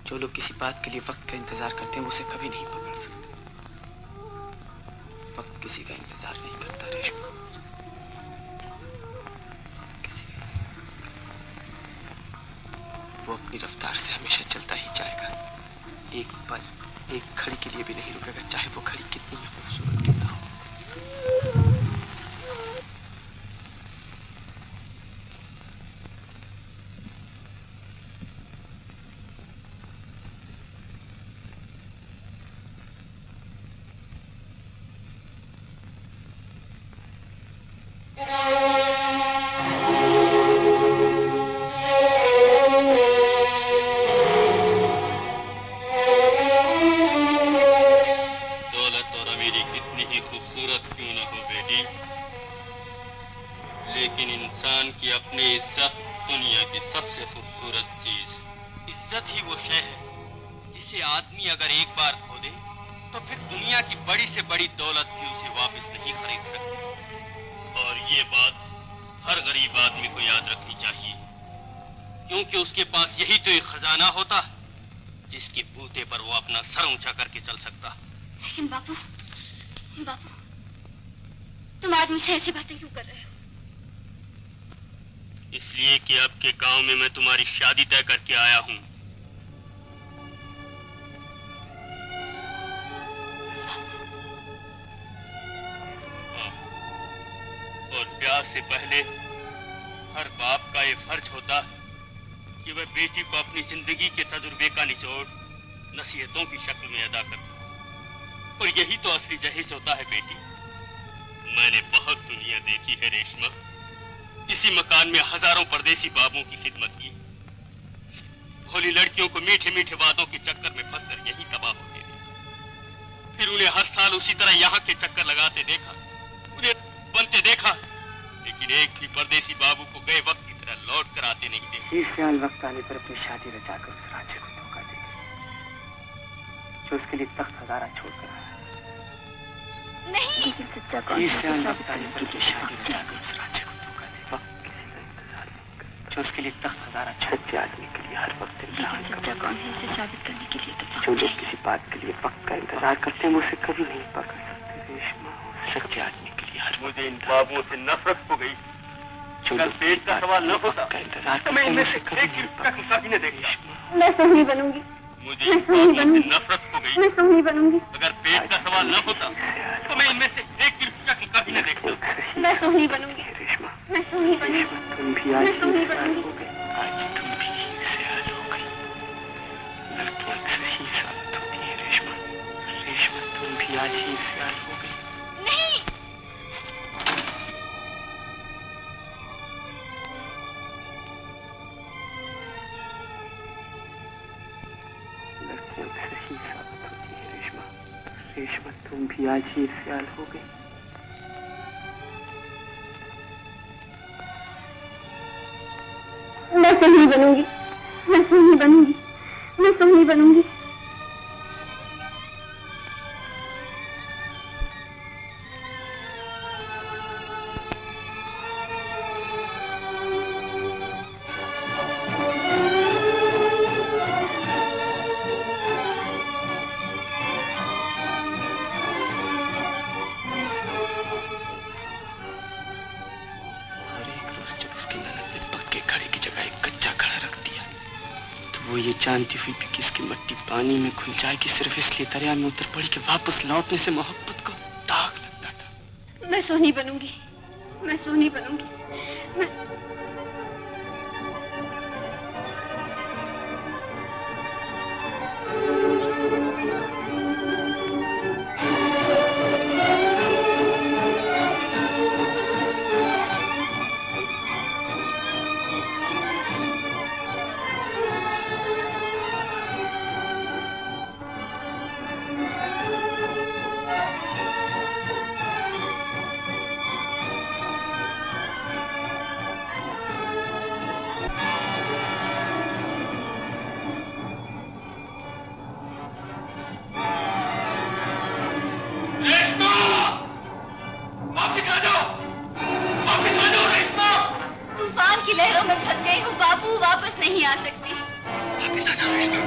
जो लोग किसी बात के लिए वक्त का इंतजार करते हैं वो उसे कभी नहीं पकड़ सकते। वक्त किसी का इंतजार नहीं करता रेशमा। वो अपनी रफ्तार से हमेशा चलता ही जाएगा। एक पल, एक घड़ी के लिए भी नहीं रुकेगा, चाहे वो घड़ी कितनी ही खूबसूरत क्यों ना हो। लेकिन इंसान की अपनी इज्जत दुनिया की सबसे खूबसूरत चीज। इज्जत ही वो शय है जिसे आदमी अगर एक बार खो दे तो फिर दुनिया की बड़ी से बड़ी दौलत भी उसे वापस नहीं खरीद सकती। और ये बात हर गरीब आदमी को याद रखनी चाहिए, क्योंकि उसके पास यही तो एक खजाना होता जिसके बूते पर वो अपना सर ऊंचा करके चल सकता। लेकिन बापू, बापू, तुम आदमी से ऐसी बातें क्यों कर रहे हो? इसलिए कि अब के गांव में मैं तुम्हारी शादी तय करके आया हूं। और ब्याह से पहले हर बाप का ये फर्ज होता कि वह बेटी को अपनी जिंदगी के तजुर्बे का निचोड़ नसीहतों की शक्ल में अदा करता। और यही तो असली जहेज होता है बेटी। मैंने बहुत दुनिया देखी है रेशमा। इसी मकान में हजारों परदेसी बाबों की खिदमत की। भोली लड़कियों को मीठे मीठे वादों के चक्कर में फंसकर यही तबाह होते थे। फिर उन्हें हर साल उसी तरह यहाँ के चक्कर लगाते देखा, उन्हें बनते देखा, लेकिन एक भी परदेसी बाबू को गए वक्त की तरह लौट कर आते नहीं देखा। हीर से आल वक्त आने पर अपनी शादी रचाकर उस रांझे को धोखा दे गई जो उसके लिए तख्त हजारा छोड़कर आया। नहीं, लेकिन सच्चा कौन हीर है से आल इसे वक्त साबित आने करने पर के अपनी लिए शादी वक्त रचाकर चाहिए। उस रांझे को धोखा दे किसी का इंतजार नहीं कर जो उसके लिए तख्त हजारा सच्चे आदमी के लिए हर वक्त लेकिन सच्चा कौन है इसे साबित करने के लिए तो जो वक्त लोग चाहिए। किसी बात के लिए वक्त का इंतजार करते हैं वो उसे कभी नहीं पकड़ सकते रेशमा। सच्चे आदमी के लिए हर मुझे इन बाबुओं से नफरत हो गई। जो अगर लोग पेट का सवाल न होता का इंतजार तो मैं करते हैं इनमें वो से उसे कभी एक नहीं का कभी न देखता। मैं सोहनी बनूंगी, मुझे इस बातों से नफरत हो गई। मैं सोनी बनूंगी। अगर पेट का सवाल न होता तो मैं इनमें से एक की शक्ल कभी न देखता। मैं सोनी बनूंगी। मैं सोनी बनूंगी। तुम भी आज मैं सोनी हीर बनूंगी। हो गई। आज तुम भी हीर से हाल हो गई। लड़कियां अक्सर ही साबित होती है रेशमा। रेशमा तुम भी आज हीर से हाल हो गई। नहीं, लड़कियां अक्सर ही साबित होती है रेशमा। रेशमा तुम भी आज हीर से हाल हो गई। मैं सोनी बनूंगी। मैं सोनी बनूंगी। मैं सोनी बनूंगी। और एक रोज जब उसकी ननद ने पक्के खड़े की जगह एक कच्चा खड़ा रख दिया तो वो ये जानती हुई भी कि इसकी मट्टी पानी में घुल जाएगी सिर्फ इसलिए दरिया में उतर पड़ी कि वापस लौटने से मोहब्बत को दाग लगता था। मैं सोनी बनूंगी। मैं सोनी बनूंगी। मैं रेशमा! वापिस आ जाओ! वापिस आ जाओ रेशमा! तूफान की लहरों में फंस गई हूँ बाबू, वापस नहीं आ सकती। वापिस आ जाओ रेशमा!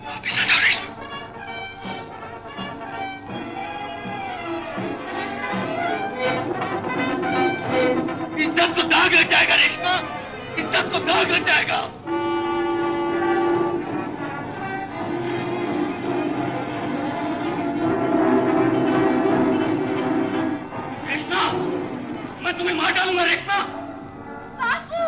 वापिस आ जाओ रेशमा! इज्जत को दाग लग जाएगा रेशमा! इज्जत को दाग लग जाएगा! रेशमा! मैं तुम्हें मार डालूंगा रेशमा! बाबू!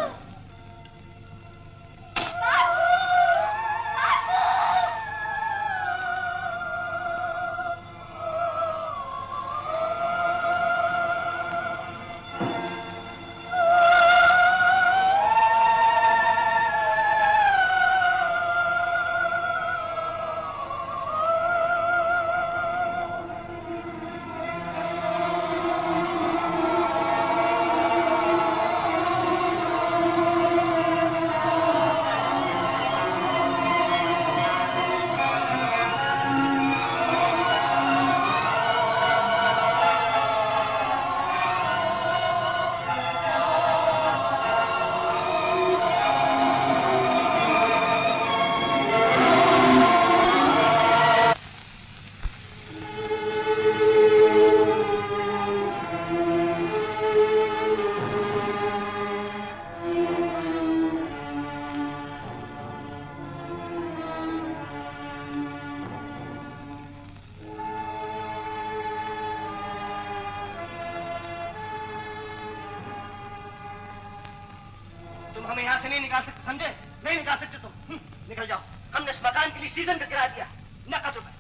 तुम हमें यहाँ से नहीं निकाल सकते, समझे? नहीं निकाल सकते तुम। निकल जाओ। हमने इस मकान के लिए सीजन का किराया दिया, नकद रुपए,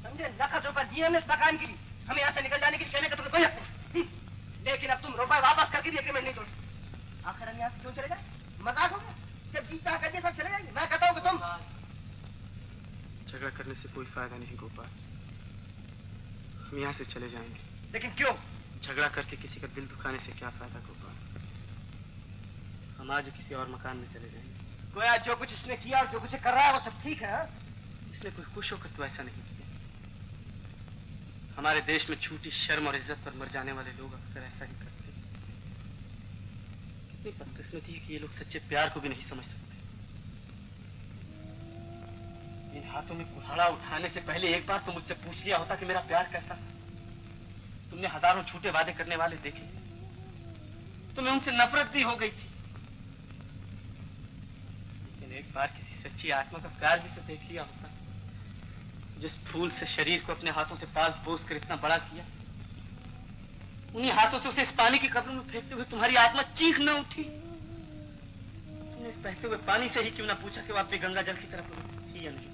समझे? नकद रुपए दिए हमने इस मकान के लिए। हमें यहाँ से निकल जाने के लिए कहने का तुम्हें कोई हक नहीं। लेकिन अब तुम रुपए वापस करके भी एग्रीमेंट नहीं तोड़। आखिर हम यहाँ से क्यों चले जाए? मजाक हो गया? जब जी चाह करके सब चले जाएंगे। मैं कहता हूँ कि तुम झगड़ा करने से कोई फायदा नहीं गोपाल। हम यहाँ से चले जाएंगे। लेकिन क्यों? झगड़ा करके किसी का दिल दुखाने से क्या फायदा गोपाल। हम आज किसी और मकान में चले जाएंगे। गोया जो कुछ इसने किया और जो कुछ कर रहा है वो सब ठीक है। इसने कोई खुश होकर तो ऐसा नहीं किया। हमारे देश में झूठी शर्म और इज्जत पर मर जाने वाले लोग अक्सर ऐसा ही करते हैं। कितनी बदकिस्मती है कि ये लोग सच्चे प्यार को भी नहीं समझ सकते। इन हाथों में कुल्हाड़ा उठाने से पहले एक बार तो मुझसे पूछ लिया होता कि मेरा प्यार कैसा। तुमने हजारों झूठे वादे करने वाले देखे, तुम्हें उनसे नफरत भी हो गई थी, लेकिन एक बार किसी से सच्ची आत्मा का प्यार भी तो देख लिया होता। जिस फूल से शरीर को अपने हाथों से पाल पोस कर इतना बड़ा किया, उन्हीं हाथों से उसे इस पानी की कब्र में फेंकते हुए तुम्हारी आत्मा चीख न उठी? तुमने इस बहते हुए पानी से ही क्यों ना पूछा कि वापस गंगा जल की तरफ थी या नहीं?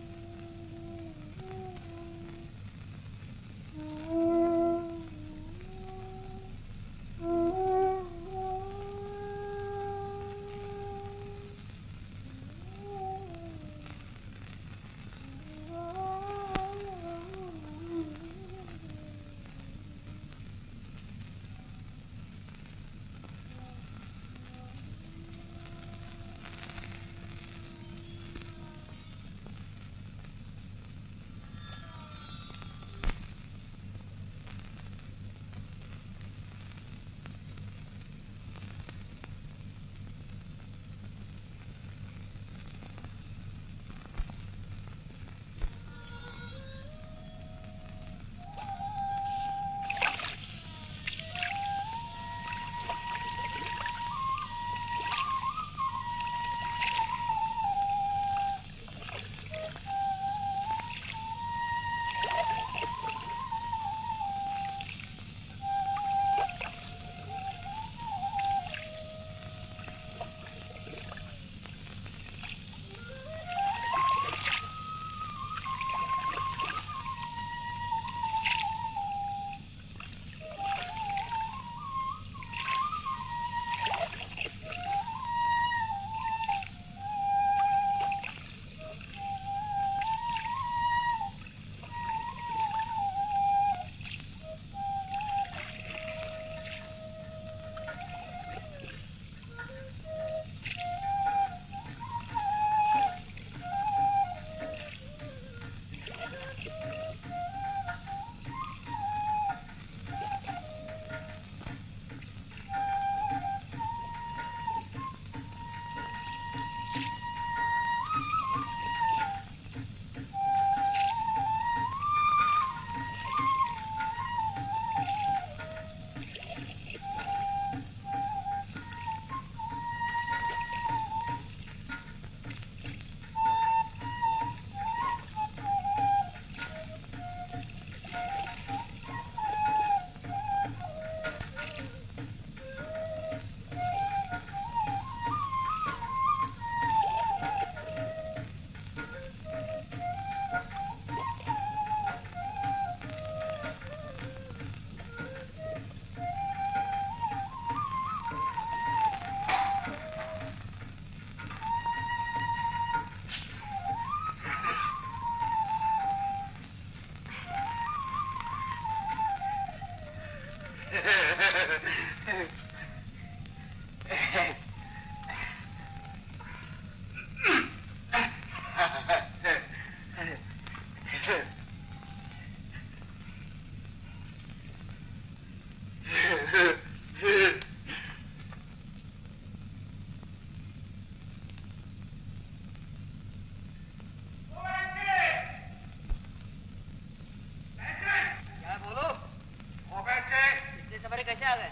कैसे आ गए?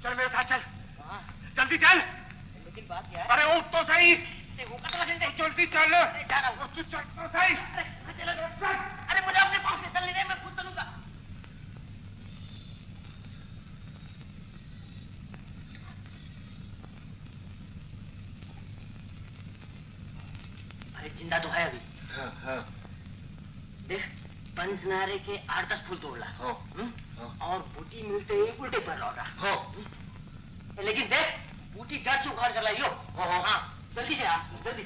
चल मेरे साथ चल। जल्दी चल। लेकिन बात क्या है? अरे उठ तो सही। जल्दी चल। जा रहा हूँ। तू चल तो सही। अरे मुझे अपने पास से चलने दे, मैं खुद चलूंगा। अरे जिंदा तो है अभी। हाँ। देख पंचनारे के 8-10 फूल तोड़ ला। और बूटी मिलते ही उल्टे पर लौटा। लेकिन देख बूटी जड़ से उखाड़ कर लाइयो। हाँ जल्दी से आ, जल्दी।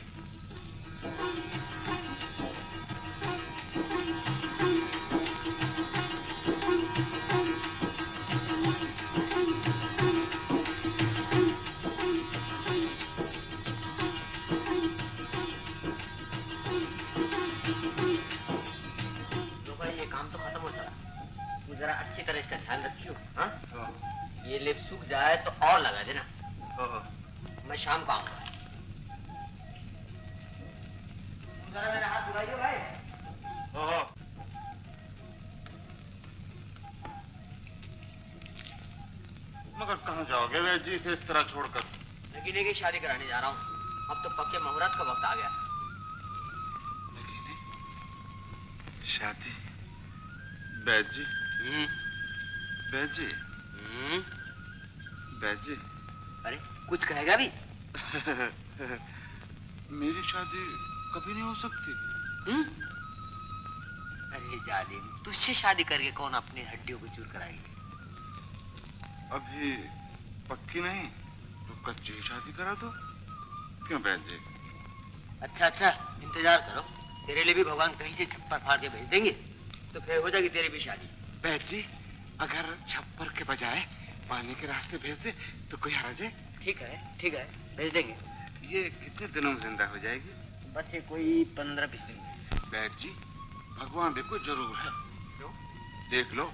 जरा अच्छी तरह इसका ध्यान रखियो। हाँ? ये लेप सूख जाए तो और लगा देना। मैं शाम को आऊंगा। जरा मेरा हाथ छुड़ाइयो भाई। मगर कहाँ जाओगे वे जी से इस तरह छोड़कर? नगीने की शादी कराने जा रहा हूँ। अब तो पक्के मुहूर्त का वक्त आ गया। शादी? बैद जी, बैद जी, बैद जी। अरे कुछ कहेगा भी? मेरी शादी कभी नहीं हो सकती। अरे जालिम, तुझसे शादी करके कौन अपनी हड्डियों को चूर कराएगी? अभी पक्की नहीं तो कच्ची ही शादी करा दो। क्यों बैद जी? अच्छा, इंतजार करो, तेरे लिए भी भगवान कहीं से छप्पर फाड़ के भेज देंगे, तो फिर हो जाएगी तेरी भी शादी। बैद जी, अगर छप्पर के बजाय पानी के रास्ते भेज दे तो कोई हर्ज है? ठीक है, भेज देंगे। ये कितने दिनों में जिंदा हो जाएगी? बस ये कोई 15-20 दिन। बैद जी, भगवान देखो जरूर है। क्यों? देख लो,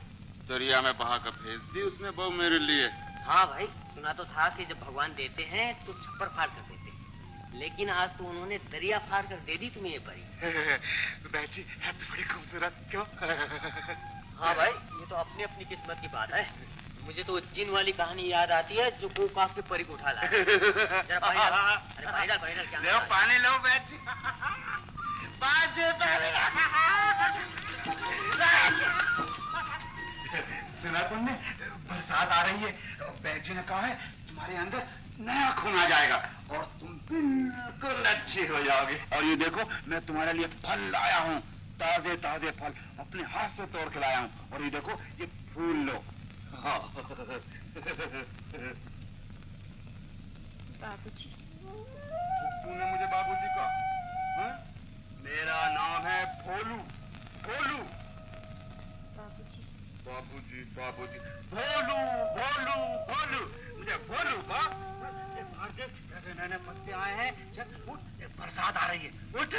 दरिया में बहा कर भेज दी उसने बहू मेरे लिए। हाँ भाई, सुना तो था कि जब भगवान देते हैं तो छप्पर फाड़ कर देते हैं, लेकिन आज तो उन्होंने दरिया फाड़ कर दे दी तुम्हें ये परी। बैद जी, है तो बड़ी खूबसूरत। क्यों? हाँ भाई, ये तो अपनी अपनी किस्मत की बात है। मुझे तो जिन वाली कहानी याद आती है जो कोकाफ के परी को उठा लाए। जरा पानी डाल। अरे पानी डाल, क्या? लो पानी लो बैद जी। सुना तुमने? बरसात आ रही है। बैद जी ने कहा है तुम्हारे अंदर नया खून आ जाएगा और तुम बिल्कुल अच्छी हो जाओगे। और ये देखो, मैं तुम्हारे लिए फल लाया हूँ, ताजे ताजे फल अपने हाथ से तोड़ के लाया हूँ। और ये देखो, ये फूल लो। हाँ। बाबूजी। तूने मुझे बाबूजी कहा? मेरा नाम है भोलू। भोलू। बाबूजी। बाबूजी, बाबूजी, भोलू, भोलू, भोलू, मुझे भोलू कहा। बाहर देख, कैसे नए नए पत्ते आए हैं। चल उठ, बरसात आ रही है, उठ।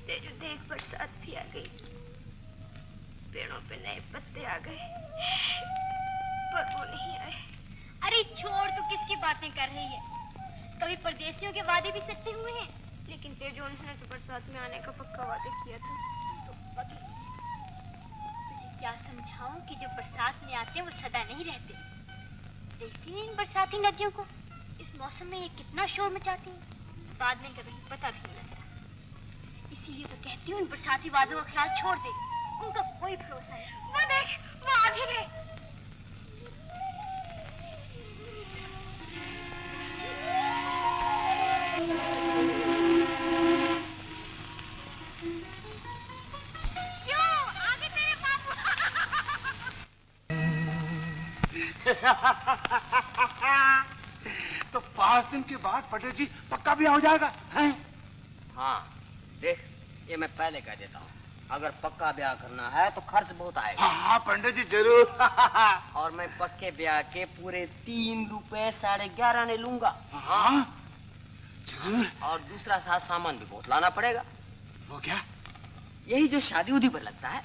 तेजू देख, बरसात भी आ गई, पेड़ों पे नए पत्ते आ गए, पर वो नहीं आए। अरे छोड़, तू किसकी बातें कर रही है? कभी परदेसियों के वादे भी सच्चे हुए हैं। लेकिन तेजू, उन्होंने तो बरसात में आने का पक्का वादा किया था। तो तुझे क्या समझाऊं कि जो बरसात में आते हैं वो सदा नहीं रहते। देखती नहीं इन बरसाती नदियों को, इस मौसम में ये कितना शोर मचाती हैं, बाद में कभी पता भी नहीं लगता। इसीलिए तो कहती हूँ इन बरसाती वादों का ख्याल छोड़ दे, उनका कोई भरोसा नहीं। वो देख, वो आ भी गए। क्यों? आगे तेरे बापू। तो 5 दिन के बाद पटेल जी पक्का भी हो जाएगा हैं? हाँ देख, ये मैं पहले कह देता हूँ, अगर पक्का ब्याह करना है तो खर्च बहुत आएगा। हाँ पंडित जी जरूर। और मैं पक्के ब्याह के पूरे 3 रुपए 11.5 आने लूंगा। हाँ जरूर। और दूसरा साथ सामान भी बहुत लाना पड़ेगा। वो क्या? यही जो शादी उदी पर लगता है।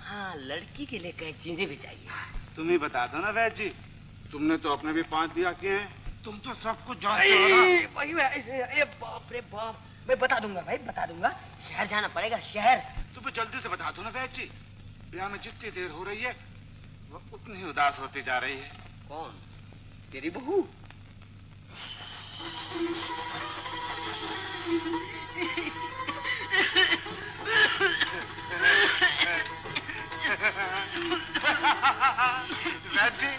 हाँ, लड़की के लिए कई चीजें भी चाहिए। तुम ही बता दो ना वैद जी, तुमने तो अपने भी 5 ब्याह किए हैं, तुम तो सब कुछ जानते हो ना। बाप रे बाप, मैं बता दूंगा भाई, बता दूंगा। शहर जाना पड़ेगा, शहर। तुम जल्दी से बता दो ना वैद जी, ब्याह में जितनी देर हो रही है वो उतनी ही उदास होती जा रही है। कौन? तेरी बहू? वैद जी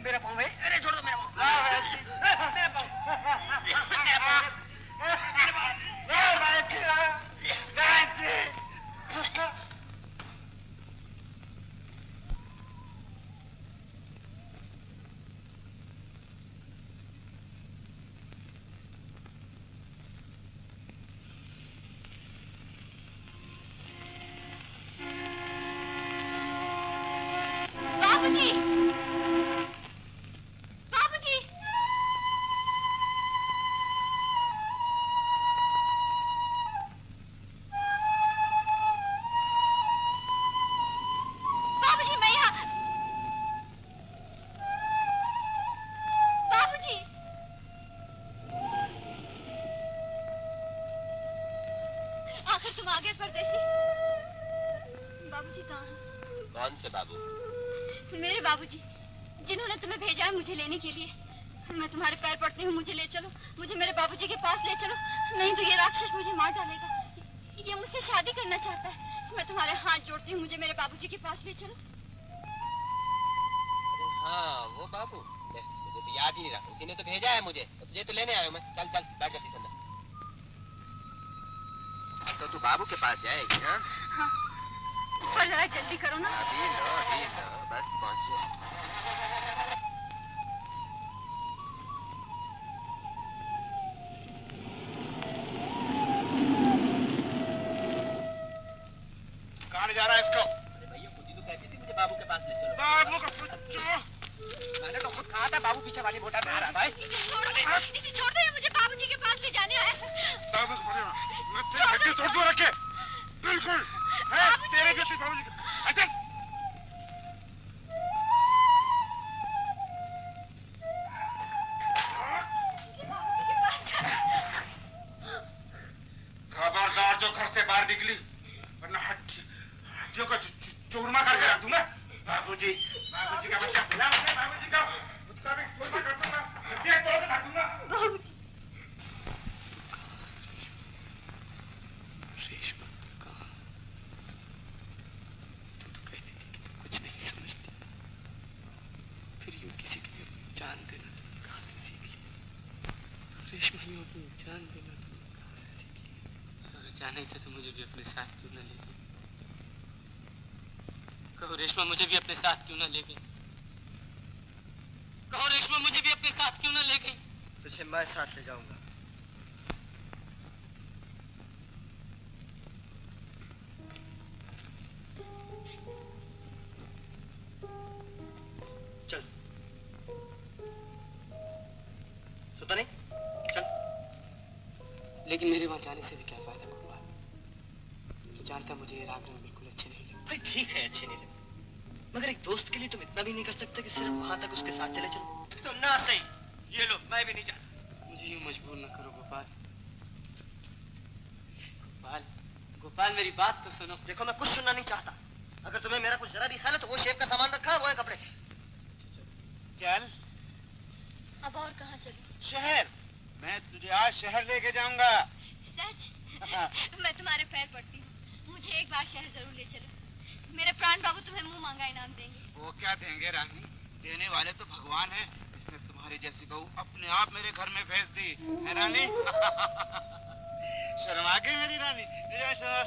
मेरा पाँव भाई, अरे छोड़ दो मेरा पाँव। मेरा पाँव, तुम आ गए परदेसी। बाबूजी कहाँ हैं? कौन से बाबू? मेरे बाबूजी, जिन्होंने तुम्हें भेजा है मुझे लेने के लिए। मैं तुम्हारे पैर पड़ती हूँ, मुझे ले चलो, मुझे मेरे बाबूजी के पास ले चलो, नहीं तो ये राक्षस मुझे मार डालेगा। ये मुझसे शादी करना चाहता है। मैं तुम्हारे हाथ जोड़ती हूँ, मुझे मेरे बाबूजी के पास ले चलो। अरे हाँ, वो बाबू, ले, मुझे तो याद ही नहीं रहा। उसी ने तो भेजा है मुझे, तो तुझे तो लेने आया हूँ मैं। चल चल, बैठ जल्दी से अंदर। तो तू बाबू के पास जाएगी? हाँ हाँ, पर जरा जल्दी करो ना। अभी लो, बस पहुंचे। कहाँ जा रहा है इसको? अरे भैया, खुद ही तो कहती थी मुझे बाबू के पास ले चलो। बाबू का बच्चा! मैंने तो खुद कहा था बाबू पीछे वाली मोटर में आ रहा था। इसे छोड़ दो, इसे छोड़ दो, ये मुझे बाबूजी के पास ले जाने आया है। बाबू को पकड़ना, मैं तेरी हड्डी तोड़ दूँ रखे। बिल्कुल, है तेरे जैसे बाबूजी का। अच्छा। खबरदार जो घर से बाहर निकली, वरना हड्डियों का चूरमा करके रख दूंगा। बाबूजी का बच्चा मिला मुझे, बाबूजी का उसका भी चूरमा कर दूंगा, हड्डियां तोड़ के रख दूंगा। रेशमा, तू कहाँ? तू तो कहती थी कि तू कुछ नहीं समझती, फिर यूं किसी के लिए अपनी जान देना तुमने कहाँ से सीख लिया? रेशमा, यूं अपनी जान देना तुमने कहाँ से सीख लिया? अगर जाना ही था तो मुझे भी अपने साथ क्यों न ले गई? कहो रेशमा, मुझे भी अपने साथ क्यों न ले गई? कहो रेशमा, मुझे भी अपने साथ क्यों न ले गई? तुझे मैं साथ ले जाऊंगा। चल, सुता नहीं? चल। लेकिन मेरे वहां जाने से भी क्या फायदा कुमार? तू जानता मुझे ये राग रंग बिल्कुल अच्छे नहीं लगते। भाई ठीक है, अच्छे नहीं लगते, मगर एक दोस्त के लिए तुम इतना भी नहीं कर सकते कि सिर्फ वहां तक उसके साथ चले चलो? तो ना सही, ये लो, मैं भी नहीं जाता। मुझे यूं मजबूर न करो गोपाल। गोपाल, मेरी बात तो सुनो। देखो, मैं कुछ सुनना नहीं चाहता। अगर तुम्हें मेरा कुछ जरा भी ख्याल है तो वो शेफ का सामान रखा है, वो है कपड़े। चल। अब और कहाँ चलूं? शहर। मैं तुझे आज शहर लेके जाऊंगा। सच? मैं तुम्हारे पैर पड़ती हूँ, मुझे एक बार शहर जरूर ले चलो। मेरे प्राण बाबू तुम्हें मुंह मांगा इनाम देंगे। वो क्या देंगे रानी? देने वाले तो भगवान है। इसने तुम्हारी जैसी बहू अपने आप मेरे घर में भेज दी है रानी। शर्मा गई मेरी रानी,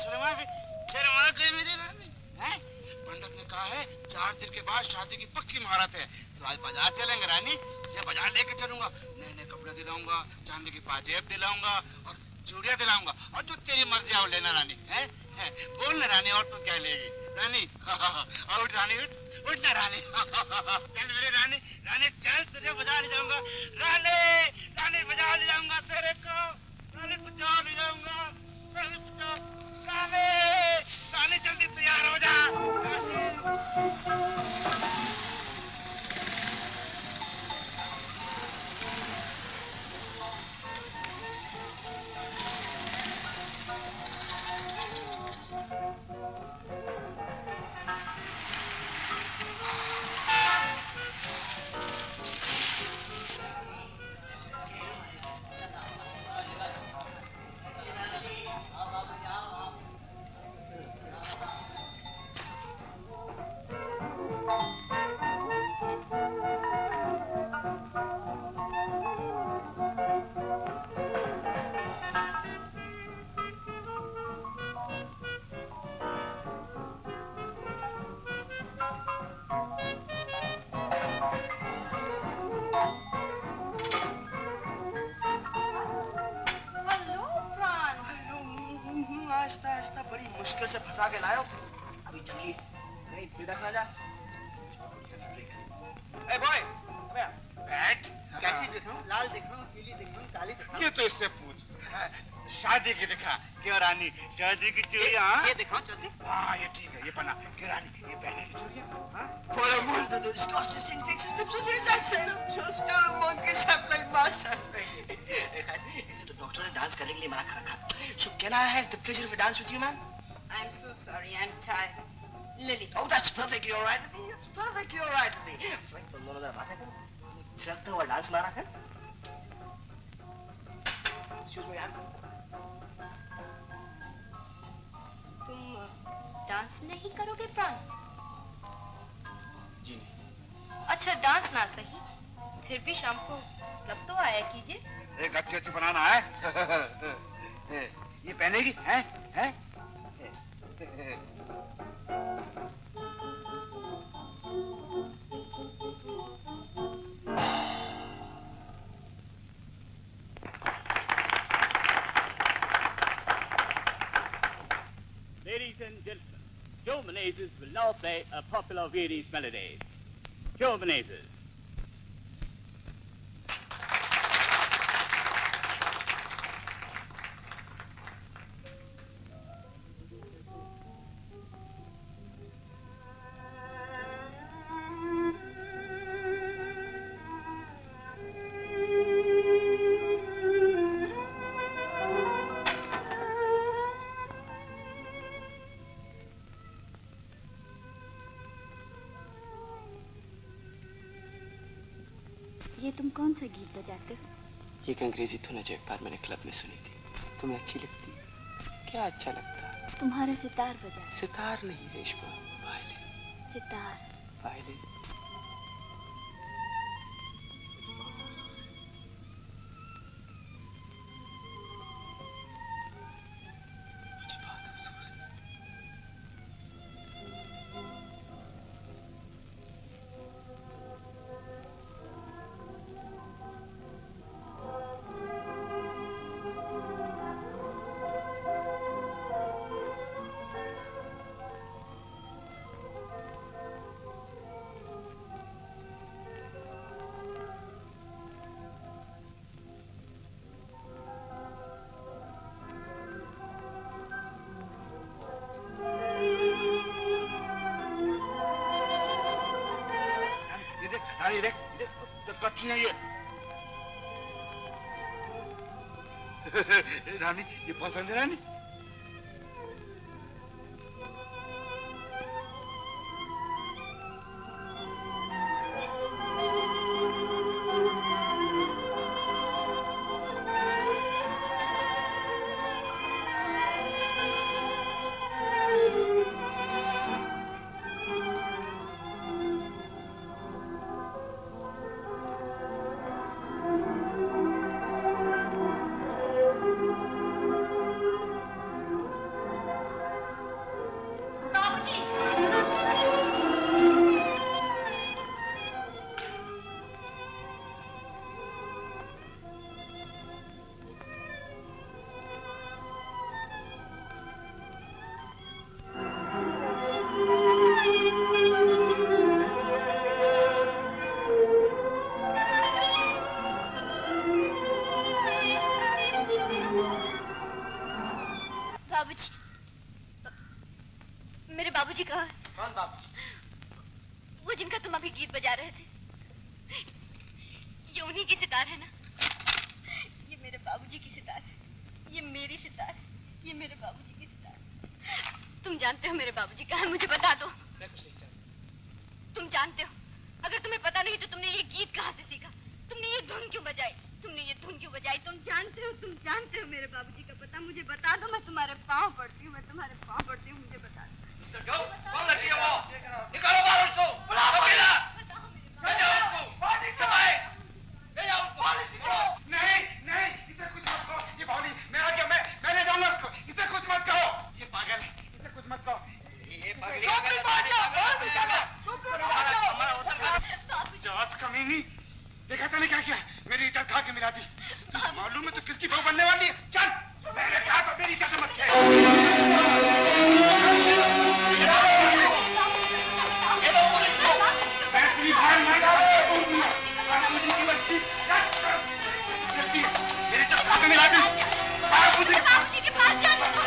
शर्मा गई मेरी रानी। हैं? पंडित ने कहा है 4 दिन के बाद शादी की पक्की मुहूर्त है। तो आज बाजार चलेंगे रानी। मैं बाजार लेके चलूंगा, नए नए कपड़े दिलाऊंगा, चांदी की पाजेब दिलाऊंगा और चूड़ियां दिलाऊंगा, और जो तेरी मर्जी आओ लेना रानी। है? बोल ना रानी, और तू क्या लेगी रानी? उठ रानी, उठ ना रानी। चल मेरी रानी, रानी चल, तुझे बाजार ले जाऊंगा रानी। रानी बाजार ले जाऊंगा तेरे को, रानी बाजार ले जाऊंगा, रानी बाजार। रानी, रानी जल्दी तैयार हो जा। मुश्किल से फंसा के लायो, अभी चलिए नहीं फिर देखना जा। ए बॉय, बैठ। कैसी दिखाऊं? लाल दिखाऊं, पीली दिखाऊं, काली दिखाऊं? ये तो इससे पूछ। शादी की दिखा क्यों रानी? शादी की चूड़ियां ये दिखाओ चौधरी। हाँ ये ठीक है, ये पहना क्यों रानी? ये पहने की चूड़ियां Por el mundo de los costes sin fixes, pipsos y saxero, just a monkey chapel master. इसे तो डॉक्टर ने डांस करने के लिए मना कर रखा। शुभ Can I have the pleasure of a dance with you, ma'am? I'm so sorry, I'm tired. Lily. Oh, that's perfectly all right with me. It's perfectly all right with me. Wait, तुम दोनों जरा बातें करो. थिरकता हुआ डांस मारा कर. Excuse me, ma'am. तुम डांस नहीं करोगे प्राण? जी अच्छा डांस ना सही, फिर भी शाम को क्लब तो आया कीजिए. एक अच्छी बनाना है. ये पहनेगी हैं? Ladies and gentlemen, Joe Menezes will now play a popular Viennese melody. Joe Menezes. ये तुम कौन सा गीत बजाते हो? ये एक अंग्रेजी धुन है जो एक बार मैंने क्लब में सुनी थी. तुम्हें अच्छी लगती? क्या अच्छा लगता? तुम्हारा सितार बजा. सितार नहीं रेशमा, वायलिन. सितार. वायलिन. रानी ये पसंद है रानी? बाबूजी कहाँ है? कौन बाबूजी? वो जिनका तुम अभी गीत बजा रहे थे. ये उन्हीं की सितार है ना? ये मेरे बाबूजी की सितार है. ये मेरी सितार है. ये मेरे बाबूजी की सितार है. तुम जानते हो मेरे बाबूजी कहाँ है? मुझे बता दो. मैं कुछ नहीं जानता. तुम जानते हो? अगर तुम्हें पता नहीं तो तुमने ये गीत कहाँ से सीखा? तुमने ये धुन क्यों बजाई? तुम जानते हो मेरे बाबूजी का पता? मुझे बता दो. मैं तुम्हारे पाँव पड़ती हूँ. मुझे बता दो. कौन लड़की है वो? निकालो बाहर उसको. बुलाओ किला. ले जाओ उसको. ले जाओ उसको. नहीं इसे कुछ मत कहो. ये बावली मैं आ गया. मैं ले जाऊंगा उसको. इसे कुछ मत कहो. ये पागल है. इसे कुछ मत कहो. ये जात कमीनी. देखा तूने क्या किया? मेरी इज्जत खा के मिला दी. तुझे मालूम है तो किसकी बहू बनने वाली है? चल. मैंने कहा तो मेरी इज्जत मत खेल. मैं तेरी भाई नहीं डालूंगा. बाबूजी की बच्ची. मेरी इज्जत खा के मिला दी. बाबूजी के पास जाने दो.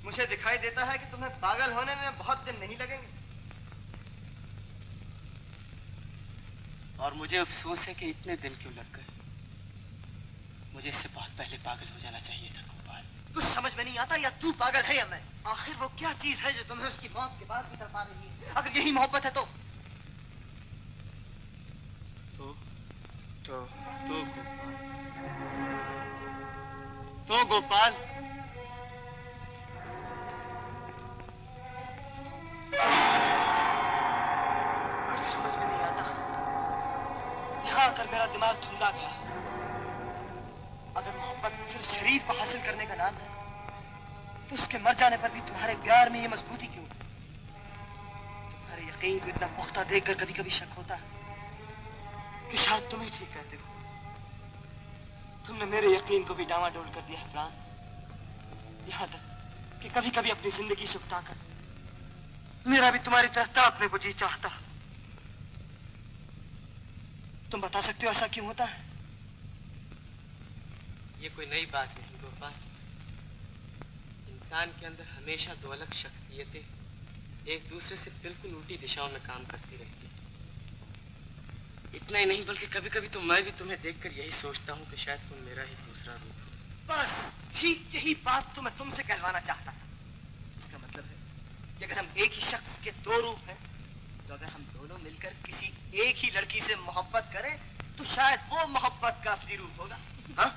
मुझे दिखाई देता है कि तुम्हें पागल होने में बहुत दिन नहीं लगेंगे। और मुझे अफसोस है कि इतने दिन क्यों लग गए। मुझे इससे बहुत पहले पागल हो जाना चाहिए था गोपाल। कुछ समझ में नहीं आता, या तू पागल है या मैं। आखिर वो क्या चीज है जो तुम्हें उसकी मौत के बाद भी तड़पा रही है? अगर यही मोहब्बत है तो गोपाल कुछ समझ में नहीं आता। यहाँ आकर मेरा दिमाग धुंधला गया। अगर मोहब्बत सिर्फ शरीर को हासिल करने का नाम है तो उसके मर जाने पर भी तुम्हारे प्यार में ये मजबूती क्यों? तुम्हारे यकीन को इतना पुख्ता देखकर कभी कभी शक होता है कि शायद तुम ही ठीक कहते हो। तुमने मेरे यकीन को भी डामाडोल कर दिया है प्राण। यहाँ तक कि कभी कभी अपनी जिंदगी से उकताकर मेरा भी तुम्हारी तरह तड़पने को जी चाहता। तुम बता सकते हो ऐसा क्यों होता है? ये कोई नई बात नहीं गोपाल। इंसान के अंदर हमेशा दो अलग शख्सियतें एक दूसरे से बिल्कुल उल्टी दिशाओं में काम करती रहती है। इतना ही नहीं बल्कि कभी कभी तो मैं भी तुम्हें देखकर यही सोचता हूँ कि शायद तुम मेरा ही दूसरा रूप हो। बस ठीक यही बात तो मैं तुमसे कहलवाना चाहता था। इसका मतलब है कि अगर हम एक ही शख्स के दो रूप हैं तो अगर हम दोनों मिलकर किसी एक ही लड़की से मोहब्बत करें तो शायद वो मोहब्बत का असली रूप होगा। हाँ?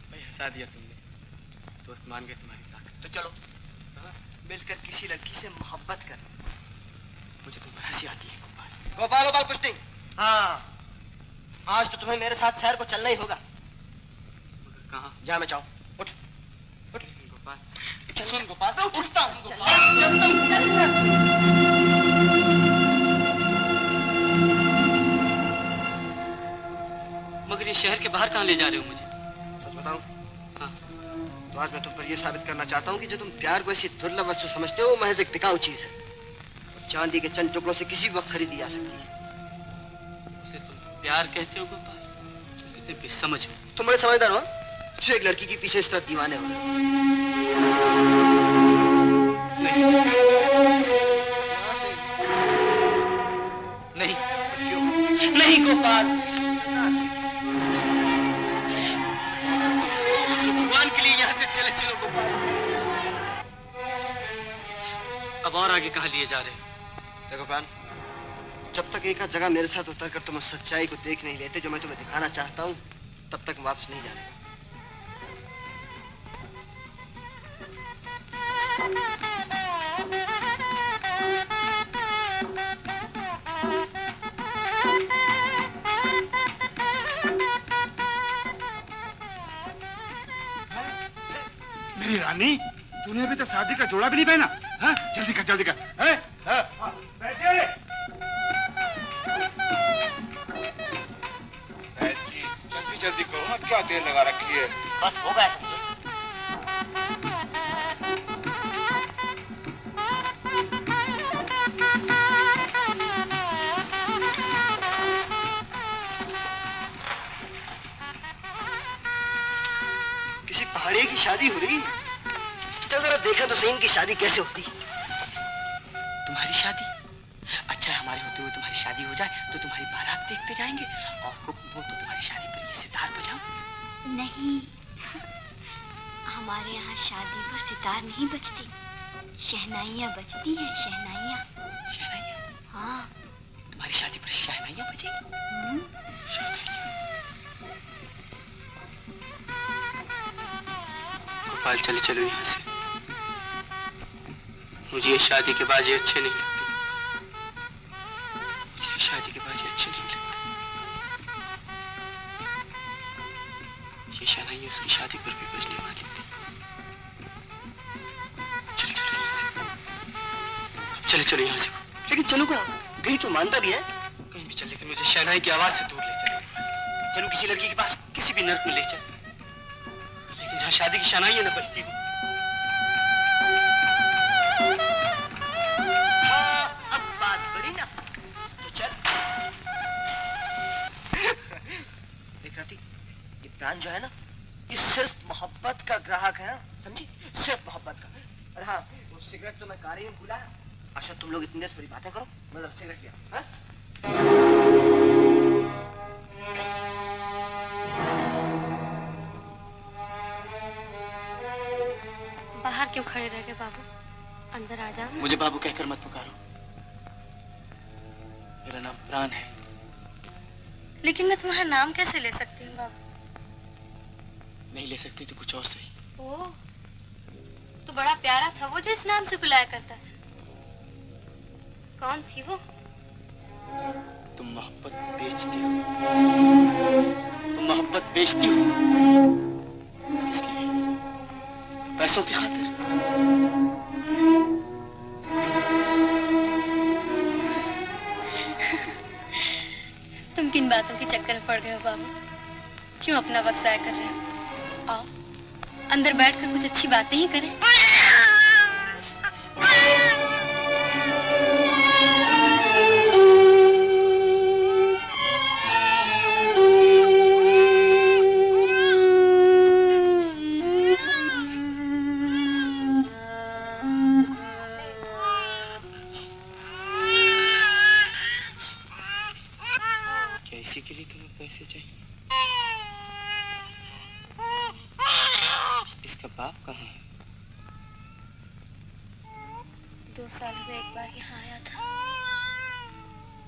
भाई हंसा दिया तुमने। दोस्त मान गए तुम्हारी ताकत। तो चलो मिलकर किसी लड़की से मोहब्बत करें। मुझे तुम पर हंसी आती है गोपाल। गोपाल कुछ नहीं। हाँ, आज तो तुम्हें मेरे साथ शहर को चलना ही होगा। मगर कहाँ? जा मैं जाऊँ। उठ उठ गोपाल। सुन गोपाल, मैं उठता हूँ गोपाल। मगर ये शहर के बाहर कहाँ ले जा रहे हो मुझे? सच बताऊं? हाँ। तो आज मैं तुम पर यह साबित करना चाहता हूँ कि जो तुम प्यार को ऐसी दुर्लभ वस्तु समझते हो वो महज एक बिकाऊ चीज है। चांदी के चंद टुकड़ों से किसी भी वक्त खरीदी जा सकती है। उसे तुम प्यार कहते हो गोपाल? कितने बेसमझ हो। तुम बड़े समझदार हो जो एक लड़की के पीछे इस तरह दीवाने हो। नहीं क्यों? नहीं गोपाल। भगवान के लिए यहाँ से चले चलो गोपाल। अब और आगे कहाँ लिए जा रहे हैं? देखो प्राण, जब तक एक जगह मेरे साथ उतर कर तुम उस सच्चाई को देख नहीं लेते जो मैं तुम्हें दिखाना चाहता हूँ तब तक वापस नहीं जाने का। मेरी रानी, तूने अभी तक शादी का जोड़ा भी नहीं पहना। हाँ? जल्दी कर जल्दी कर। बैठिए। जी जल्दी जल्दी करो ना, क्या देर लगा रखी है? बस होगा ऐसा। किसी पहाड़ी की शादी हो रही। चल जरा देखा तो सही इनकी शादी कैसे होती। तुम्हारी शादी? अच्छा हमारे होते हुए तुम्हारी शादी हो जाए तो तुम्हारी बारात देखते जाएंगे और हुक्म हो तो तुम्हारी शादी पर ये सितार बजाओ। नहीं, हमारे यहाँ शादी पर सितार नहीं बजती, शहनाइयाँ बजती हैं। शहनाइयाँ। शहनाइयाँ? हाँ। तुम्हारी शादी पर शहनाइयाँ बजेगी? गोपाल चले चलो यहाँ से। मुझे ये शादी के बाजे अच्छे नहीं लगते। मुझे शादी के बाजे अच्छे नहीं लगते। ये शहनाइयाँ उसकी शादी पर भी बजने वाली थी। चल चलो यहाँ से। चले चलो यहाँ से। लेकिन चलूंगा, कहीं तो मानता भी है। कहीं भी चल, लेकिन मुझे शहनाई की आवाज से दूर ले चलो। चलो किसी लड़की के पास, किसी भी नर्क में ले चल, लेकिन जहाँ शादी की शहनाइयाँ न बजती हो। अब बात बड़ी ना, तो चल। देख राती, ये प्राण जो है ना, ये सिर्फ मोहब्बत का ग्राहक है, समझी? सिर्फ मोहब्बत का। अरे हाँ, वो सिगरेट तो मैं कार में भूला। अच्छा तुम लोग इतनी देर थोड़ी बातें करो, मैं जरा सिगरेट लिया। हाँ? बाहर क्यों खड़े रह गए बाबू? अंदर आ जाओ। मुझे बाबू कहकर मत पुकारो। मेरा नाम प्राण है। लेकिन मैं तुम्हारा नाम कैसे ले सकती हूँ बाबू? नहीं ले सकती तो कुछ और सही। ओह, तो बड़ा प्यारा था वो जो इस नाम से बुलाया करता था। कौन थी वो? तुम मोहब्बत बेचती हो। तुम मोहब्बत बेचती हो। किस लिए? पैसों की खातिर? तुम किन बातों के चक्कर में पड़ गए हो बाबू? क्यों अपना वक्त जाया कर रहे हो? आओ अंदर बैठकर कुछ अच्छी बातें ही करें। इसी के लिए तुम्हें पैसे चाहिए? इसका बाप कहाँ है? 2 साल हुए एक बार यहाँ आया था,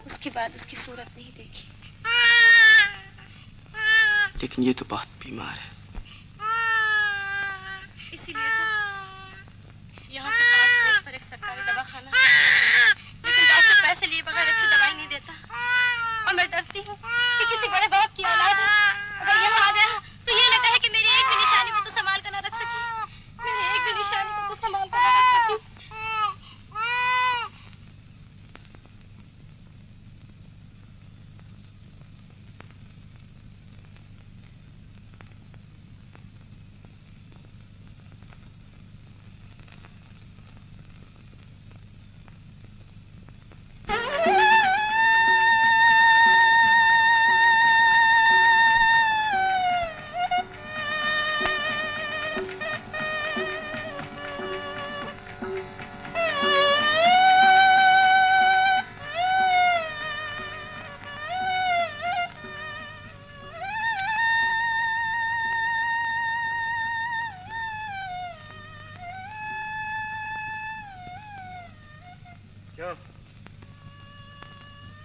उसके बाद उसकी सूरत नहीं देखी। लेकिन ये तो बहुत बीमार है। इसीलिए तो यहाँ से 5 रोज पर एक सरकारी दवाखाना है, लेकिन डॉक्टर पैसे लिए बगैर अच्छी दवाई नहीं देता। और मैं डरती हूँ कि किसी बड़े बाप की औलाद है, अगर यहाँ आ गया तो ये लगता है कि मेरी एक भी निशानी को तो संभाल कर न रख सकी, मेरी एक भी निशानी को तो संभाल कर न रख सकी। क्यों?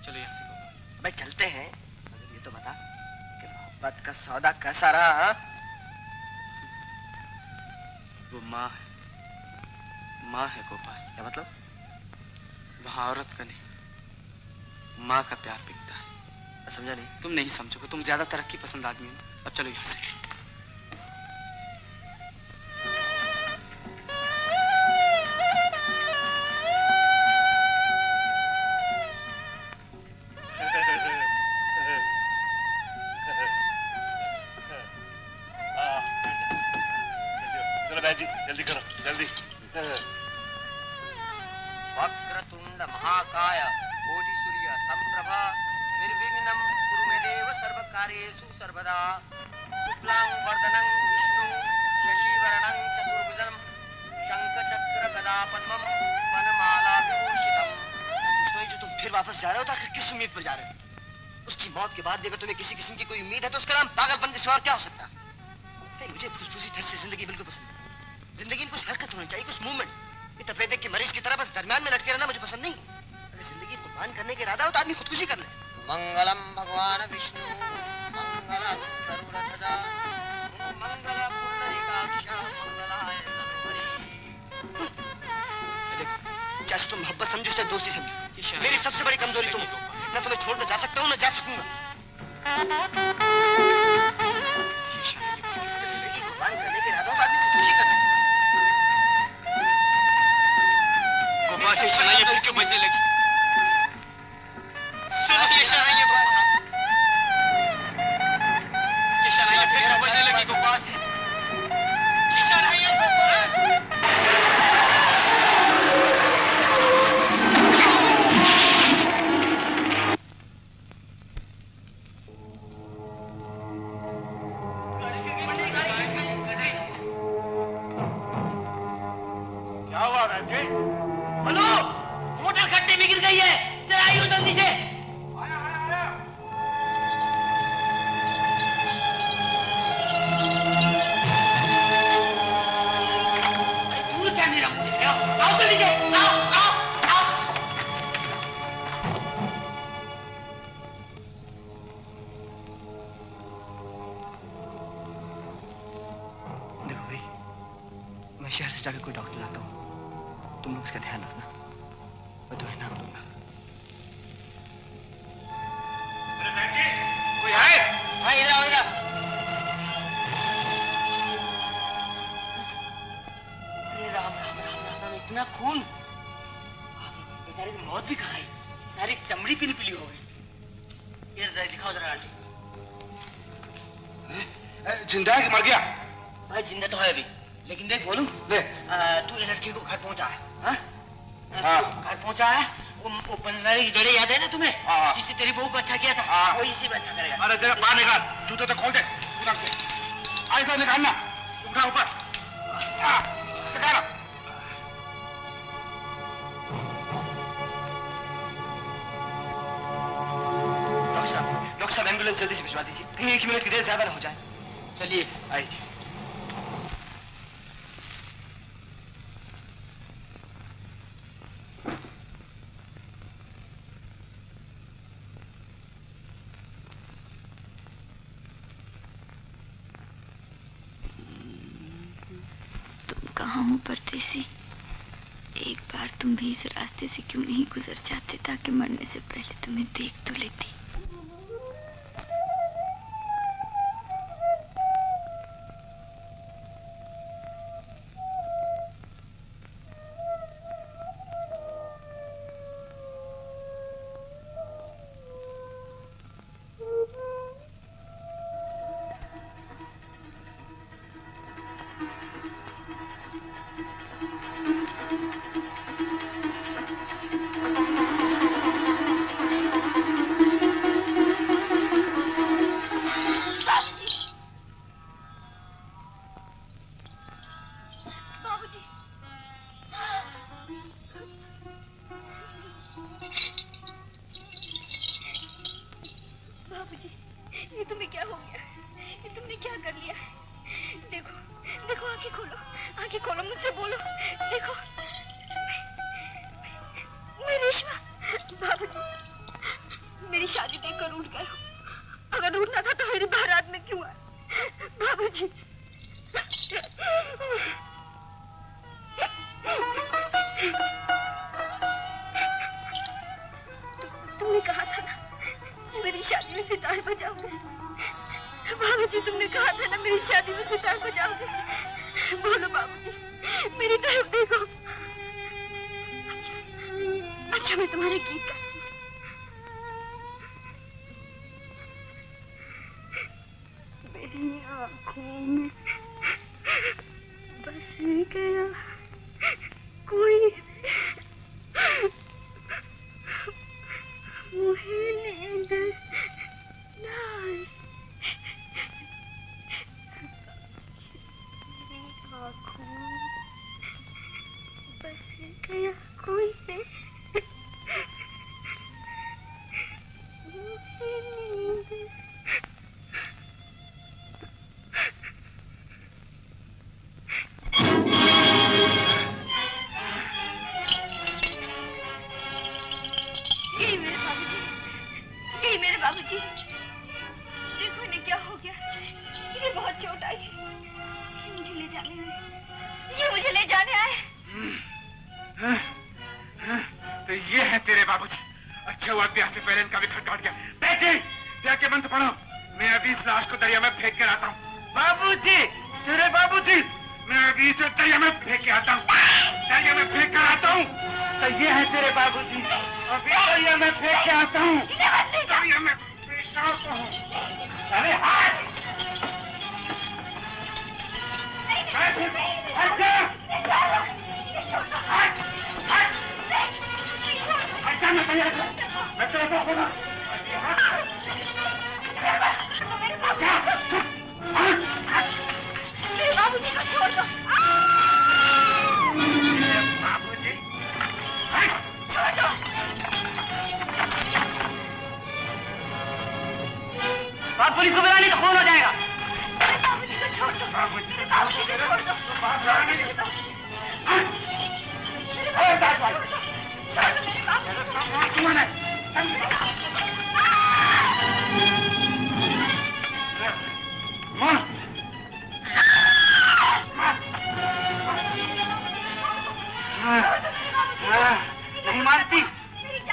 चलो यहाँ से गोपाल। भाई चलते हैं, मगर ये तो बता कि मोहब्बत का सौदा कैसा रहा? हाँ? वो माँ है, माँ है गोपाल। क्या मतलब? वहाँ औरत का नहीं, माँ का प्यार बिकता है। मैं समझा नहीं। तुम नहीं समझोगे, तुम ज्यादा तरक्की पसंद आदमी हो। अब चलो यहाँ से। जल्दी करो, जल्दी। वक्रतुंड महाकाय कोटि सूर्य संप्रभा निर्विघ्नं कुरु मे देव सर्वकार्येषु सर्वदा शुक्लां वरदनं विष्णु शशिवर्णं चतुर्भुजं शंखचक्र गदा पद्मं वनमाला विभूषितम्। मैं पूछता हूँ, जो तुम फिर वापस जा रहे हो तो आखिर किस उम्मीद पर जा रहे हो? उसकी मौत के बाद भी अगर तुम्हें किसी किस्म की कोई उम्मीद है तो उसका नाम पागलपन के सिवा और क्या हो सकता? नहीं, मुझे फुसफुसी ठस से जिंदगी बिल्कुल पसंद नहीं। जिंदगी में कुछ हरकत होनी चाहिए, कुछ मूवमेंट। ये तपेदिक के मरीज की तरह बस दरमियान में लटके रहना मुझे पसंद नहीं। अगर जिंदगी कुर्बान करने के इरादा हो तो आदमी खुदकुशी कर ले। मंगलम भगवान विष्णु मंगलम गरुड़ध्वजा मंगल पुंडरीकाक्ष मंगलाय तनोहरि। देखो, चाहे तुम मोहब्बत समझो चाहे दोस्ती समझो, मेरी सबसे बड़ी कमजोरी तुम हो। मैं तुम्हें छोड़कर जा सकता हूँ, मैं जा सकूंगा। जिंदगी कुर्बान करने के इरादा हो तो आदमी खुदकुशी कर ले। गोपाल ये शनाइयाँ फिर क्यों बजने लगी? सुनो ये शनाइयाँ, ये शनाइयाँ फिर क्यों बजने लगी गोपाल? ये शनाइयाँ गोपाल। रहे थे? बोलो, मोटर खड्डे में गिर गई है, जरा आइयो जल्दी से। दूर क्या मेरा मुझे? आओ जल्दी से, आओ आओ आओ। देखो भाई, मैं शहर से जाकर कोई डॉक्टर लाता हूँ, तुम लोग उसका ध्यान रखना, मैं तुम्हें नाम दूंगा। अरे बेटे, कोई है? हाँ इधर आओ इधर। अरे राम राम राम राम राम, इतना खून, बेचारे की मौत भी कहाँ है, सारी चमड़ी पीली पीली हो गई। इधर दिखाओ जरा आंटी। जिंदा है कि मर गया? भाई जिंदा तो है अभी, लेकिन देख बोलूं, ले तू ये लड़की को घर पहुंचा है, हाँ? हाँ। घर पहुंचा है, वो बनवारी की जड़े याद है ना तुम्हें? हाँ। जिसने तेरी बहू को अच्छा किया था, हाँ। वो इसी में अच्छा करेगा। अरे जरा बाहर निकाल, जूते तो खोल दे उधर से। ऐसा निकालना, उठा ऊपर। निकालो। डॉक्टर साहब एम्बुलेंस जल्दी से भिजवा दीजिए, कहीं 1 मिनट की देर ज्यादा ना हो जाए। चलिए आइए। तुम कहाँ हो परदेसी? एक बार तुम भी इस रास्ते से क्यों नहीं गुजर जाते, ताकि मरने से पहले तुम्हें देख तो लेती। बाबूजी, ये तुम्हें क्या हो गया? ये तुमने क्या कर लिया? देखो, देखो, आंखें खोलो, मुझसे बोलो। देखो, मैं रेशमा। बाबूजी, मेरी शादी देखकर रूठ गए हो। अगर रूठना था तो मेरी बारात में क्यों आए? बाबूजी, तुमने कहा था ना मेरी शादी में सितार बजाओगे। बाबूजी, तुमने कहा था ना मेरी शादी में सितार बजाओगे। बोलो बाबूजी, मेरी तरफ देखो। अच्छा मैं तुम्हारे गीत गाती हूँ। मेरी आँखों में बस गया कोई, मुझे नींद ना आई। मेरी आँखों में बस गया कोई है, मुझे नींद। यही मेरे बाबूजी, यही मेरे बाबूजी। देखो इन्हें क्या हो गया, इन्हें बहुत चोट आई है। ये मुझे ले जाने आए, ये मुझे ले जाने आए। तो ये है तेरे बाबूजी। अच्छा हुआ ब्याह से पहले इनका भी खट काट गया। बेटे, ब्याह के मंत्र पढ़ो, मैं अभी इस लाश को दरिया में फेंक कर आता हूँ। बाबूजी, तेरे बाबूजी, मैं अभी इसे दरिया में फेंक के आता हूँ, दरिया में फेंक कर आता हूँ। तो ये है तेरे बाबूजी, अभी दरिया में फेंक के आता हूँ, दरिया में फेंक के आता हूँ। अरे हाथ! अच्छा! अच्छा मैं तैयार हूँ, मैं तेरे को बोला। अच्छा, चुप! मेरे बाबूजी को छोड़ दो। मेरे बाबू छोड़ दो। नहीं मानती?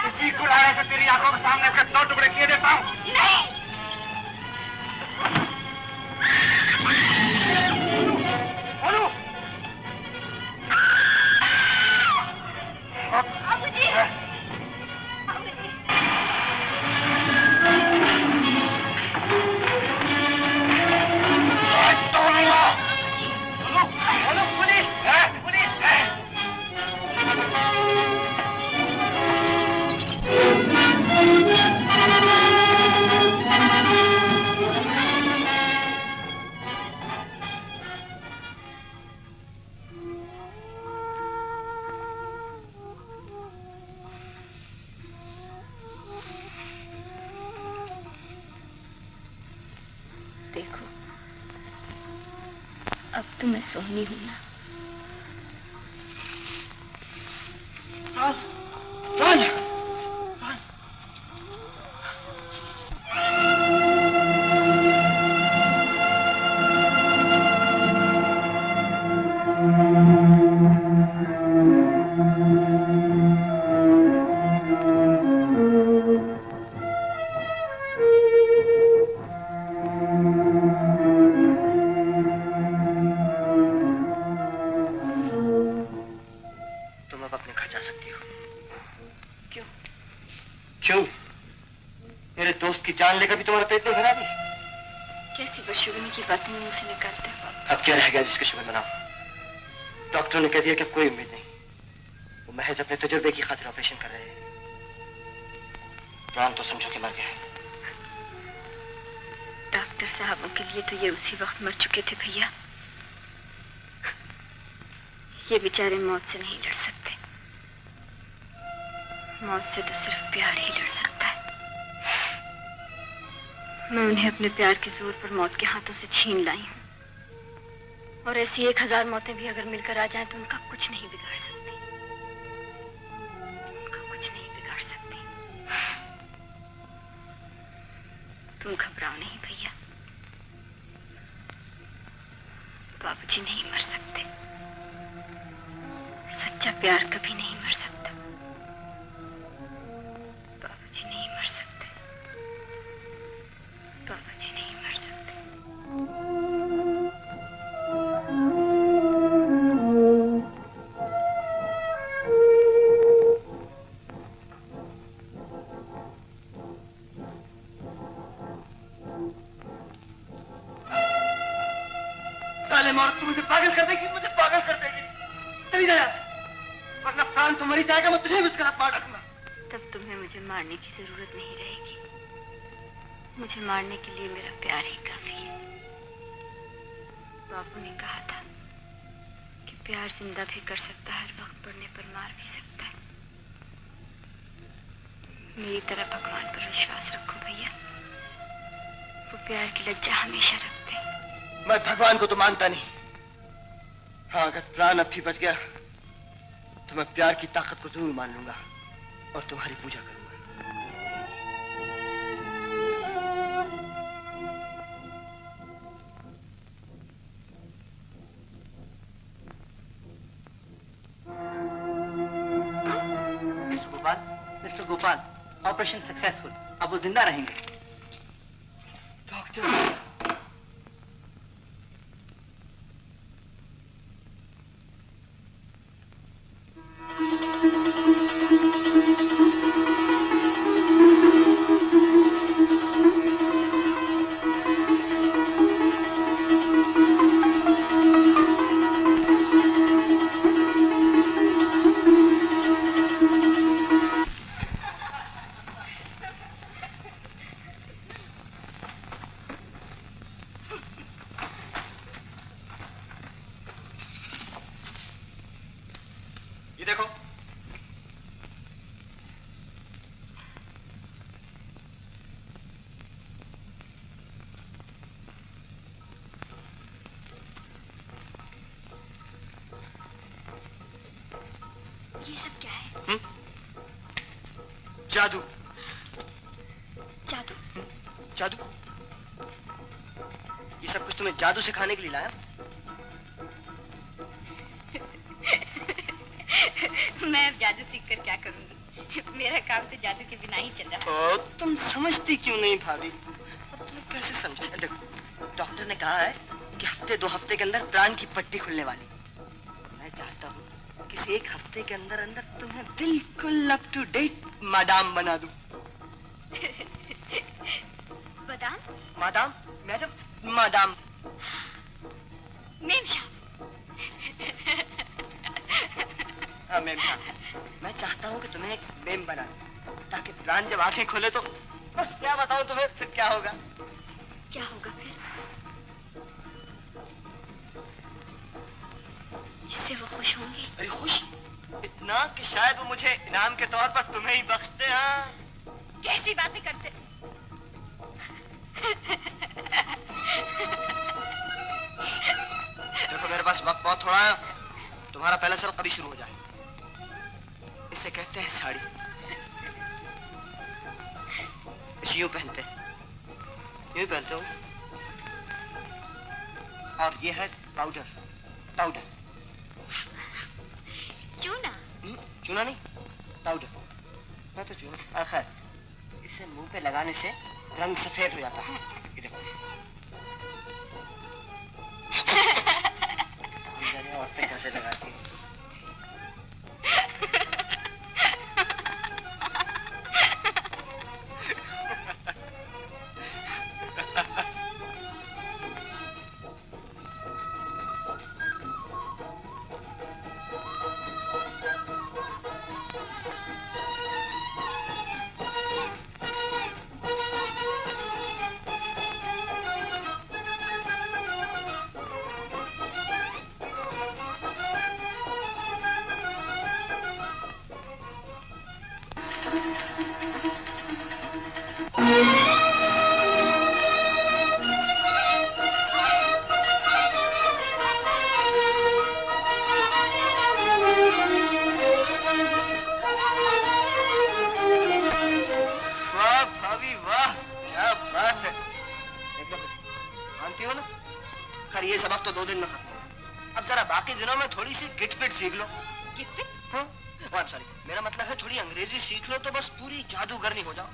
इसी कुल्हाड़े से तेरी आंखों के सामने इसके 2 टुकड़े किए देता हूँ। नहीं। बोलू। बाबूजी। बाबूजी। बोलो पुलिस है, पुलिस है। देखो, अब तो मैं सोहनी हूं ना। तुम अब अपने घर जा सकती हो। क्यों? क्यों? मेरे दोस्त की जान लेकर भी तुम्हारा पेट नहीं भरा भी? कैसी बदशगुनी की बातें मुंह से निकालते हो आप? अब क्या रह गया जिसके शुगर मनाओ? डॉक्टरों ने कह दिया कि अब कोई उम्मीद नहीं। वो महज अपने तजुर्बे की खातिर ऑपरेशन कर रहे हैं। प्राण तो समझो कि मर गया है। डॉक्टर साहबों के लिए तो ये उसी वक्त मर चुके थे भैया। ये बेचारे मौत से नहीं लड़ सकते। मौत से तो सिर्फ प्यार ही लड़ सकता है। मैं उन्हें अपने प्यार के जोर पर मौत के हाथों से छीन लाई हूं। और ऐसी 1000 मौतें भी अगर मिलकर आ जाएं तो उनका कुछ नहीं बिगाड़ सकती। उनका कुछ नहीं बिगाड़ सकती। तुम घबराओ नहीं भैया। बाबूजी नहीं मर सकते। सच्चा प्यार कभी नहीं मर सकता। बाबूजी नहीं मर सकते। बाबूजी नहीं मर सकते। साले मौत तू मुझे पागल कर देगी, मुझे पागल कर देगी। चली जा यहाँ से, वरना प्राण तो मरी जाएगा, मैं तुझे भी उसके साथ मार डालूंगा। तब तुम्हें मुझे मारने की जरूरत नहीं रहेगी। मुझे मारने के लिए मेरा प्यार ही काफी है। बापू ने कहा था कि प्यार जिंदा भी कर सकता है, हर वक्त पड़ने पर मार भी सकता है। मेरी तरह भगवान पर विश्वास रखो भैया। वो प्यार की लज्जा हमेशा रखते हैं। मैं भगवान को तो मानता नहीं। हाँ, अगर प्राण अब भी बच गया तो मैं प्यार की ताकत को जरूर मान लूंगा और तुम्हारी पूजा करूंगा। Mister Gopal, operation successful. अब वो जिंदा रहेंगे। डॉक्टर, ये देखो। सब क्या है? जादू। जादू? जादू? ये सब कुछ तुम्हें जादू सिखाने के लिए लाया? मैं अब जादू सीख कर क्या करूंगी? मेरा काम तो जादू के बिना ही चल रहा है। तुम समझती क्यों नहीं भाभी? अब तुम्हें कैसे समझा? देखो, डॉक्टर ने कहा है कि हफ्ते 2 हफ्ते के अंदर प्राण की पट्टी खुलने वाली। मैं चाहता हूँ कि 1 हफ्ते के अंदर अंदर तुम्हें बिल्कुल अप टू डेट मादाम बना दूं। बादाम? मादाम? Madam, madame. मेम साहब। हाँ मेम साहब, मैं चाहता हूँ कि तुम्हें एक मेम बना दूं, ताकि प्राण जब आंखें खोले तो बस क्या बताऊँ तुम्हें फिर क्या होगा? क्या होगा फिर? इससे वो खुश होंगे। अरे खुश? इतना कि शायद वो मुझे इनाम के तौर पर तुम्हें ही बख्श दे। हाँ, कैसी बातें करते? देखो मेरे पास वक्त बहुत थोड़ा है, तुम्हारा पहला सबक अभी शुरू हो जाए। इसे कहते हैं साड़ी। इसे यूं पहनते हैं, यूं पहनते हो। और ये है पाउडर। पाउडर चूना? चूना नहीं, पाउडर। मैं तो चूना। खैर, इसे मुंह पे लगाने से रंग सफेद हो जाता है। ये देखो। औरतें कैसे लगाती हैं? ये सबक तो 2 दिन में खत्म हो। अब जरा बाकी दिनों में थोड़ी सी गिटपिट सीख लो। गिटपिट? हाँ, सॉरी, मेरा मतलब है थोड़ी अंग्रेजी सीख लो तो बस पूरी जादूगरनी हो जाओ।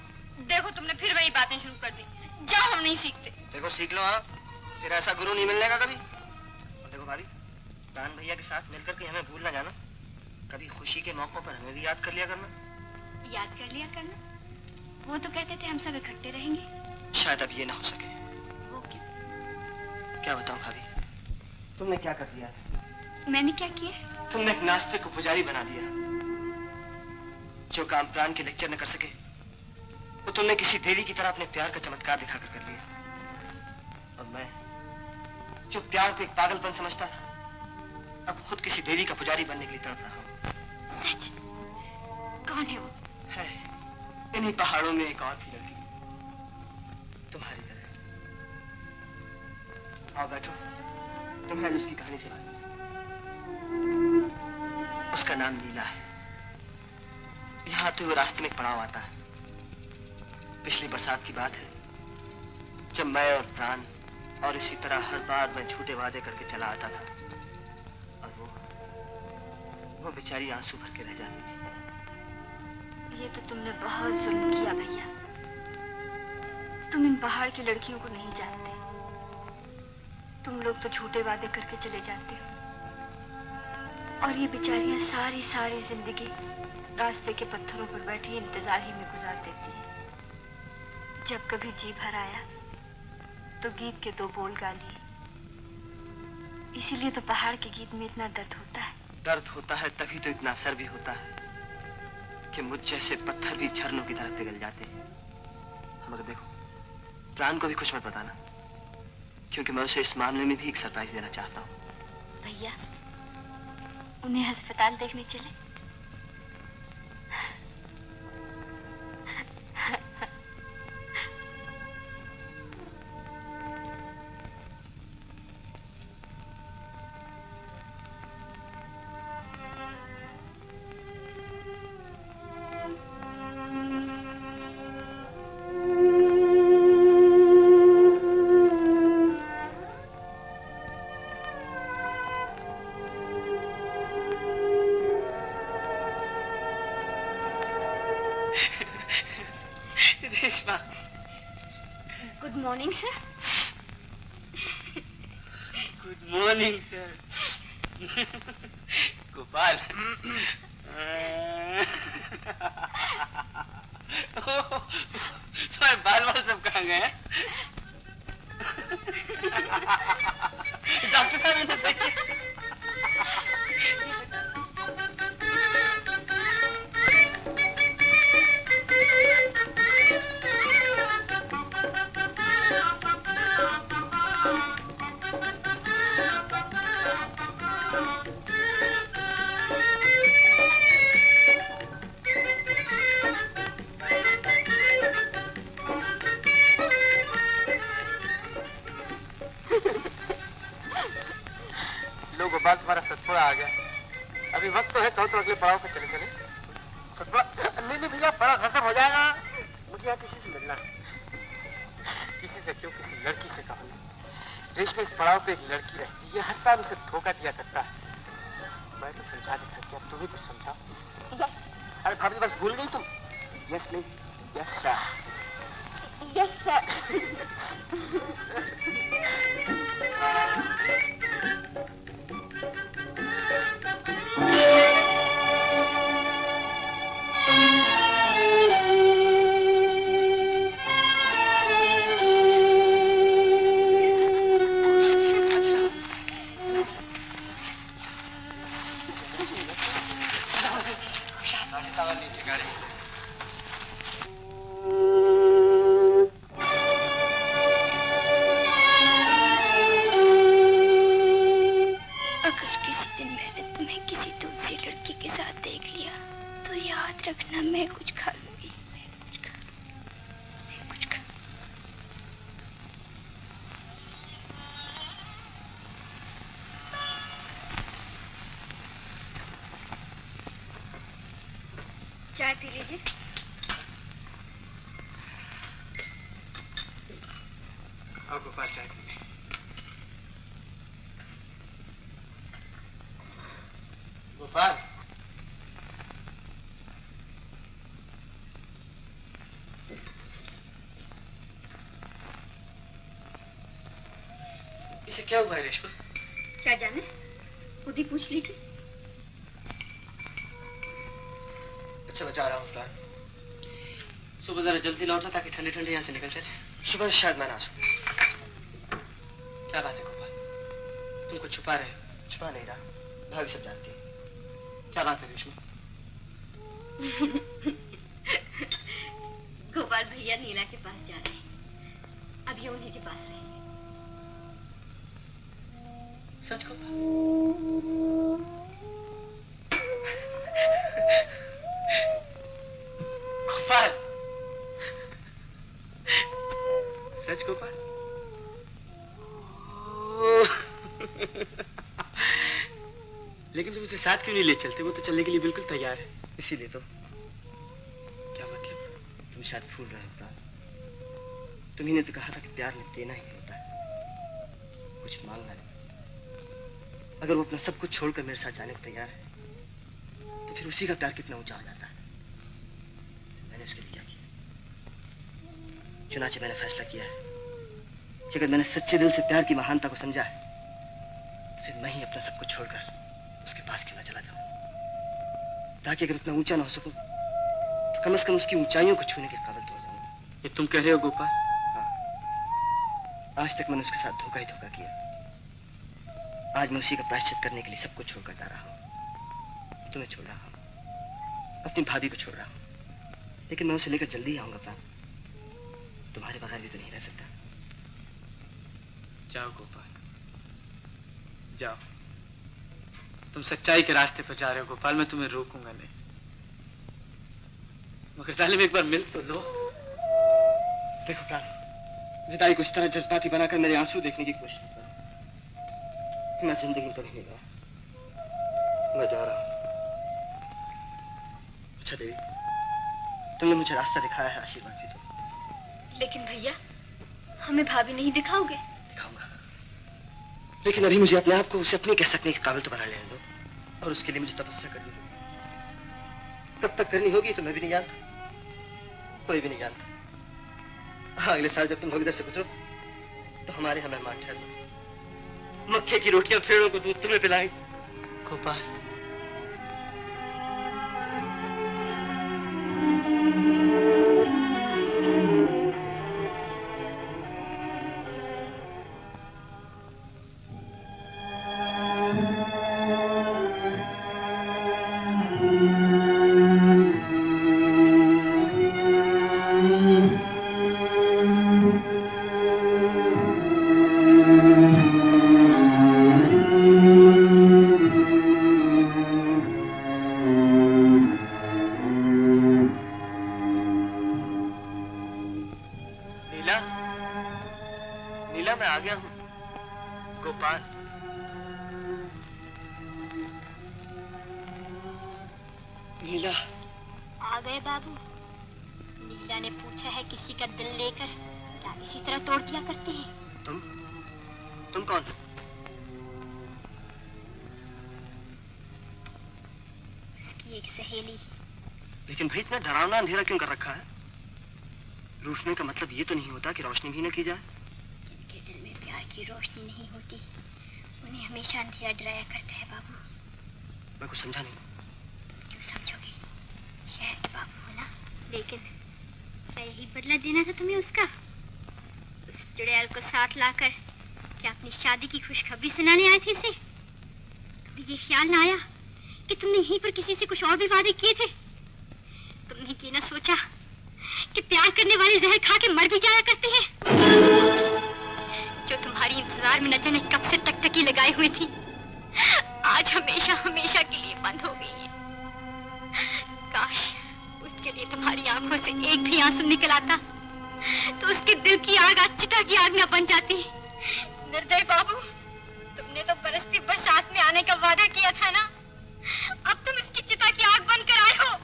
देखो तुमने फिर वही बातें शुरू कर दी। जाओ, हम नहीं सीखते। देखो सीख लो। हाँ, फिर ऐसा गुरु नहीं मिलने का कभी। और देखो भाभी, दान भैया के साथ मिलकर के हमें भूल ना जाना। कभी खुशी के मौकों पर हमें भी याद कर लिया करना। याद कर लिया करना? वो तो कहते थे हम सब इकट्ठे रहेंगे। शायद अब ये ना हो सके। वो क्यों? क्या बताऊं भाभी, तुमने क्या कर दिया? मैंने क्या किया? तुमने एक नास्तिक को पुजारी बना दिया। जो काम प्राण के लेक्चर न कर सके वो तुमने किसी देवी की तरह अपने प्यार का चमत्कार दिखाकर कर लिया। और मैं जो प्यार को एक पागलपन समझता था, अब खुद किसी देवी का पुजारी बनने के लिए तड़प रहा हूँ। सच? कौन है वो? है इन्हीं पहाड़ों में एक और भी लड़की, तुम्हारी तरह। आओ बैठो, तुम्हें उसकी कहानी सुना। उसका नाम नीला है। यहाँ आते हुए रास्ते में एक पड़ाव आता है। पिछली बरसात की बात है, जब मैं और प्राण और इसी तरह हर बार मैं झूठे वादे करके चला आता था और वो बेचारी आंसू भर के रह जाती थी। ये तो तुमने बहुत जुल्म किया भैया। तुम इन पहाड़ की लड़कियों को नहीं जानते। तुम लोग तो झूठे वादे करके चले जाते हो और ये बेचारियां सारी सारी जिंदगी रास्ते के पत्थरों पर बैठी इंतजार ही में गुजार देती है। जब कभी जी भर आया तो गीत के 2 बोल गा लिए। इसीलिए तो पहाड़ के गीत में इतना दर्द होता है। दर्द होता है तभी तो इतना असर भी होता है कि मुझ जैसे पत्थर भी झरनों की तरफ पिघल जाते हैं। मगर देखो, प्राण को भी कुछ मत बताना, क्योंकि मैं उसे इस मामले में भी एक सरप्राइज देना चाहता हूँ। भैया, उन्हें अस्पताल देखने चले? Reshma. Good morning sir. Good morning sir. Gopal. तुम्हारे बाल बाल सब कहाँ गए हैं? डॉक्टर साहब इन्हें देखिए। गोपाल तुम्हारा सतपुड़ा आ गया। अभी वक्त तो है, कहो तो अगले पड़ाव पे चले चले। सतपुड़ा नहीं भैया, बड़ा खत्म हो जाएगा। मुझे यहाँ किसी से मिलना है। किसी से क्यों, किसी लड़की से कहो। रेशमा इस पड़ाव पे एक लड़की रहती है, हर साल उसे धोखा दिया करता है। मैं तो समझा नहीं सकती, अब तुम ही कुछ समझाओ। अरे भाभी बस भूल गई तुम? यस नहीं, यस सर। Yes sir. चाय पी लीजिए। आओ गोपाल, चाय पी ले। गोपाल, इसे क्या हुआ है रेशमा? क्या जाने, खुद ही पूछ लीजिए। अच्छा बचा रहा हूँ प्लान। सुबह जरा जल्दी लौटना ताकि ठंडे ठंडे यहाँ से निकल चले। सुबह शायद मैं ना आ सकूं। क्या बात है गोपाल, तुम कुछ छुपा रहे हो? छुपा नहीं रहा, भाभी सब जानती है। क्या बात है रेशमा? गोपाल भैया नीला के पास जा रहे हैं, अब ये उन्हीं के पास रहेंगे। सच गोपाल? गोपाल, सच गोपाल? लेकिन तुम उसे साथ क्यों नहीं ले चलते? वो तो चलने के लिए बिल्कुल तैयार है। इसीलिए तो। क्या मतलब? तुम शायद भूल रहे हो प्राण। तुम्ही ने तो कहा था कि प्यार में देना ही होता है, कुछ मांगना नहीं। अगर वो अपना सब कुछ छोड़कर मेरे साथ जाने को तैयार है तो फिर उसी का प्यार कितना ऊंचा हो जाता है। मैंने उसके लिए क्या किया? चुनाचे मैंने फैसला किया है कि अगर मैंने सच्चे दिल से प्यार की महानता को समझा है तो फिर मैं ही अपना सब कुछ छोड़कर उसके पास क्यों ना चला जाऊं, ताकि अगर उतना ऊंचा ना हो सकूं तो कम से कम उसकी ऊंचाइयों को छूने के काबिल तो हो जाऊं। ये तुम कह रहे हो गोपाल? हाँ, आज तक मैंने उसके साथ धोखा ही धोखा किया। आज मैं उसी का प्रायश्चित करने के लिए सब कुछ छोड़कर जा रहा हूँ। तुम्हें छोड़ रहा हूँ, अपनी भाभी को छोड़ रहा हूँ, लेकिन मैं उसे लेकर जल्दी ही आऊंगा प्राण। तुम्हारे बगैर भी तो नहीं रह सकता। जाओ गोपाल, जाओ। तुम सच्चाई के रास्ते पर जा रहे हो गोपाल, मैं तुम्हें रोकूंगा नहीं। मगर जालिम एक बार मिल तो लो। देखो प्राण, विदाई को इस तरह जज्बाती बनाकर मेरे आंसू देखने की कोशिश करो। मैं जिंदगी में तो नहीं गया, मैं जा रहा हूं। अच्छा देवी, तुमने मुझे रास्ता दिखाया है, आशीर्वाद भी दो। लेकिन भैया, हमें भाभी नहीं दिखाओगे? दिखाऊंगा, लेकिन अभी मुझे अपने आप को उसे अपनी कह सकने के काबिल तो बना लेने दो, और उसके लिए मुझे तपस्या करनी होगी। कब तक करनी होगी तो मैं भी नहीं जानता, कोई भी नहीं जानता। अगले साल जब तुम भगदड़ से गुजरो तो हमारे यहाँ मेहमान ठहरना। मक्के की रोटियां, भेड़ों को दूध तुम्हें पिलाएंगे। गोपाल, नीला, मैं आ गया हूँ। गोपाल, नीला। आ गए बाबू। नीला ने पूछा है किसी का दिल लेकर क्या इसी तरह तोड़ दिया करते हैं? तुम कौन हो? उसकी एक सहेली। लेकिन भाई इतना डरावना अंधेरा क्यों कर रखा है? रूठने का मतलब ये तो नहीं होता कि रोशनी भी न की जाए। जिनके दिल में प्यार की रोशनी नहीं होती उन्हें हमेशा अंधेरा डराया करता है बाबू। मैं कुछ समझा नहीं। क्यों समझोगे? शहर के बाबू हो ना। लेकिन क्या यही बदला देना था तुम्हें उसका? उस चुड़ैल को साथ लाकर क्या अपनी शादी की खुशखबरी सुनाने आए थे इसे? तुम्हें ये ख्याल ना आया कि तुमने यहीं पर किसी से कुछ और भी वादे किए थे? तुमने ये ना सोचा कि प्यार करने वाले जहर खा के मर भी जाया करते हैं? जो तुम्हारी इंतजार में न जाने कब से टकटकी लगाई हुई थी, आज हमेशा हमेशा के लिए बंद हो गई है। काश उसके लिए तुम्हारी आंखों से एक भी आंसू निकल आता तो उसके दिल की आग आज चिता की आग न बन जाती। निर्दय बाबू, तुमने तो बरसती बरसात में आने का वादा किया था ना। अब तुम इसकी चिता की आग बनकर आए हो।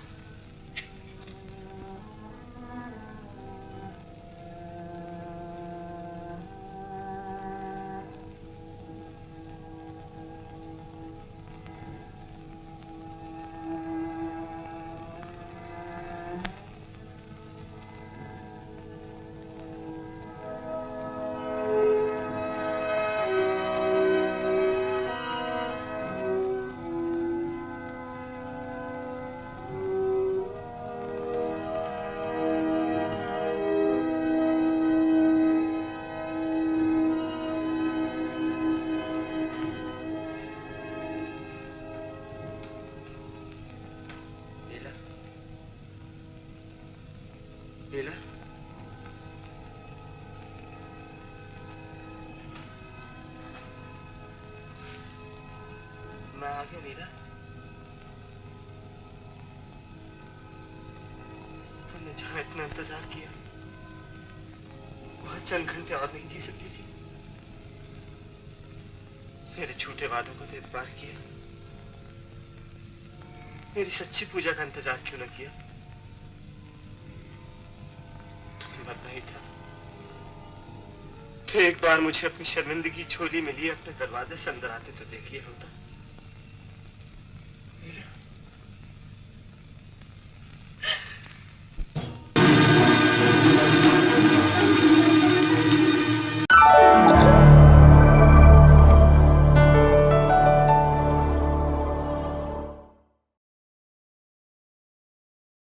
नीला, मैं आ गया। नीला, तुमने जहां इतना इंतजार किया वहां चंद घंटे और नहीं जी सकती थी? मेरे झूठे वादों को तो इतबार किया, मेरी सच्ची पूजा का इंतजार क्यों न किया? मरना ही था तो एक बार मुझे अपनी शर्मिंदगी झोली में लिए अपने दरवाजे से अंदर आते तो देख लिया होता।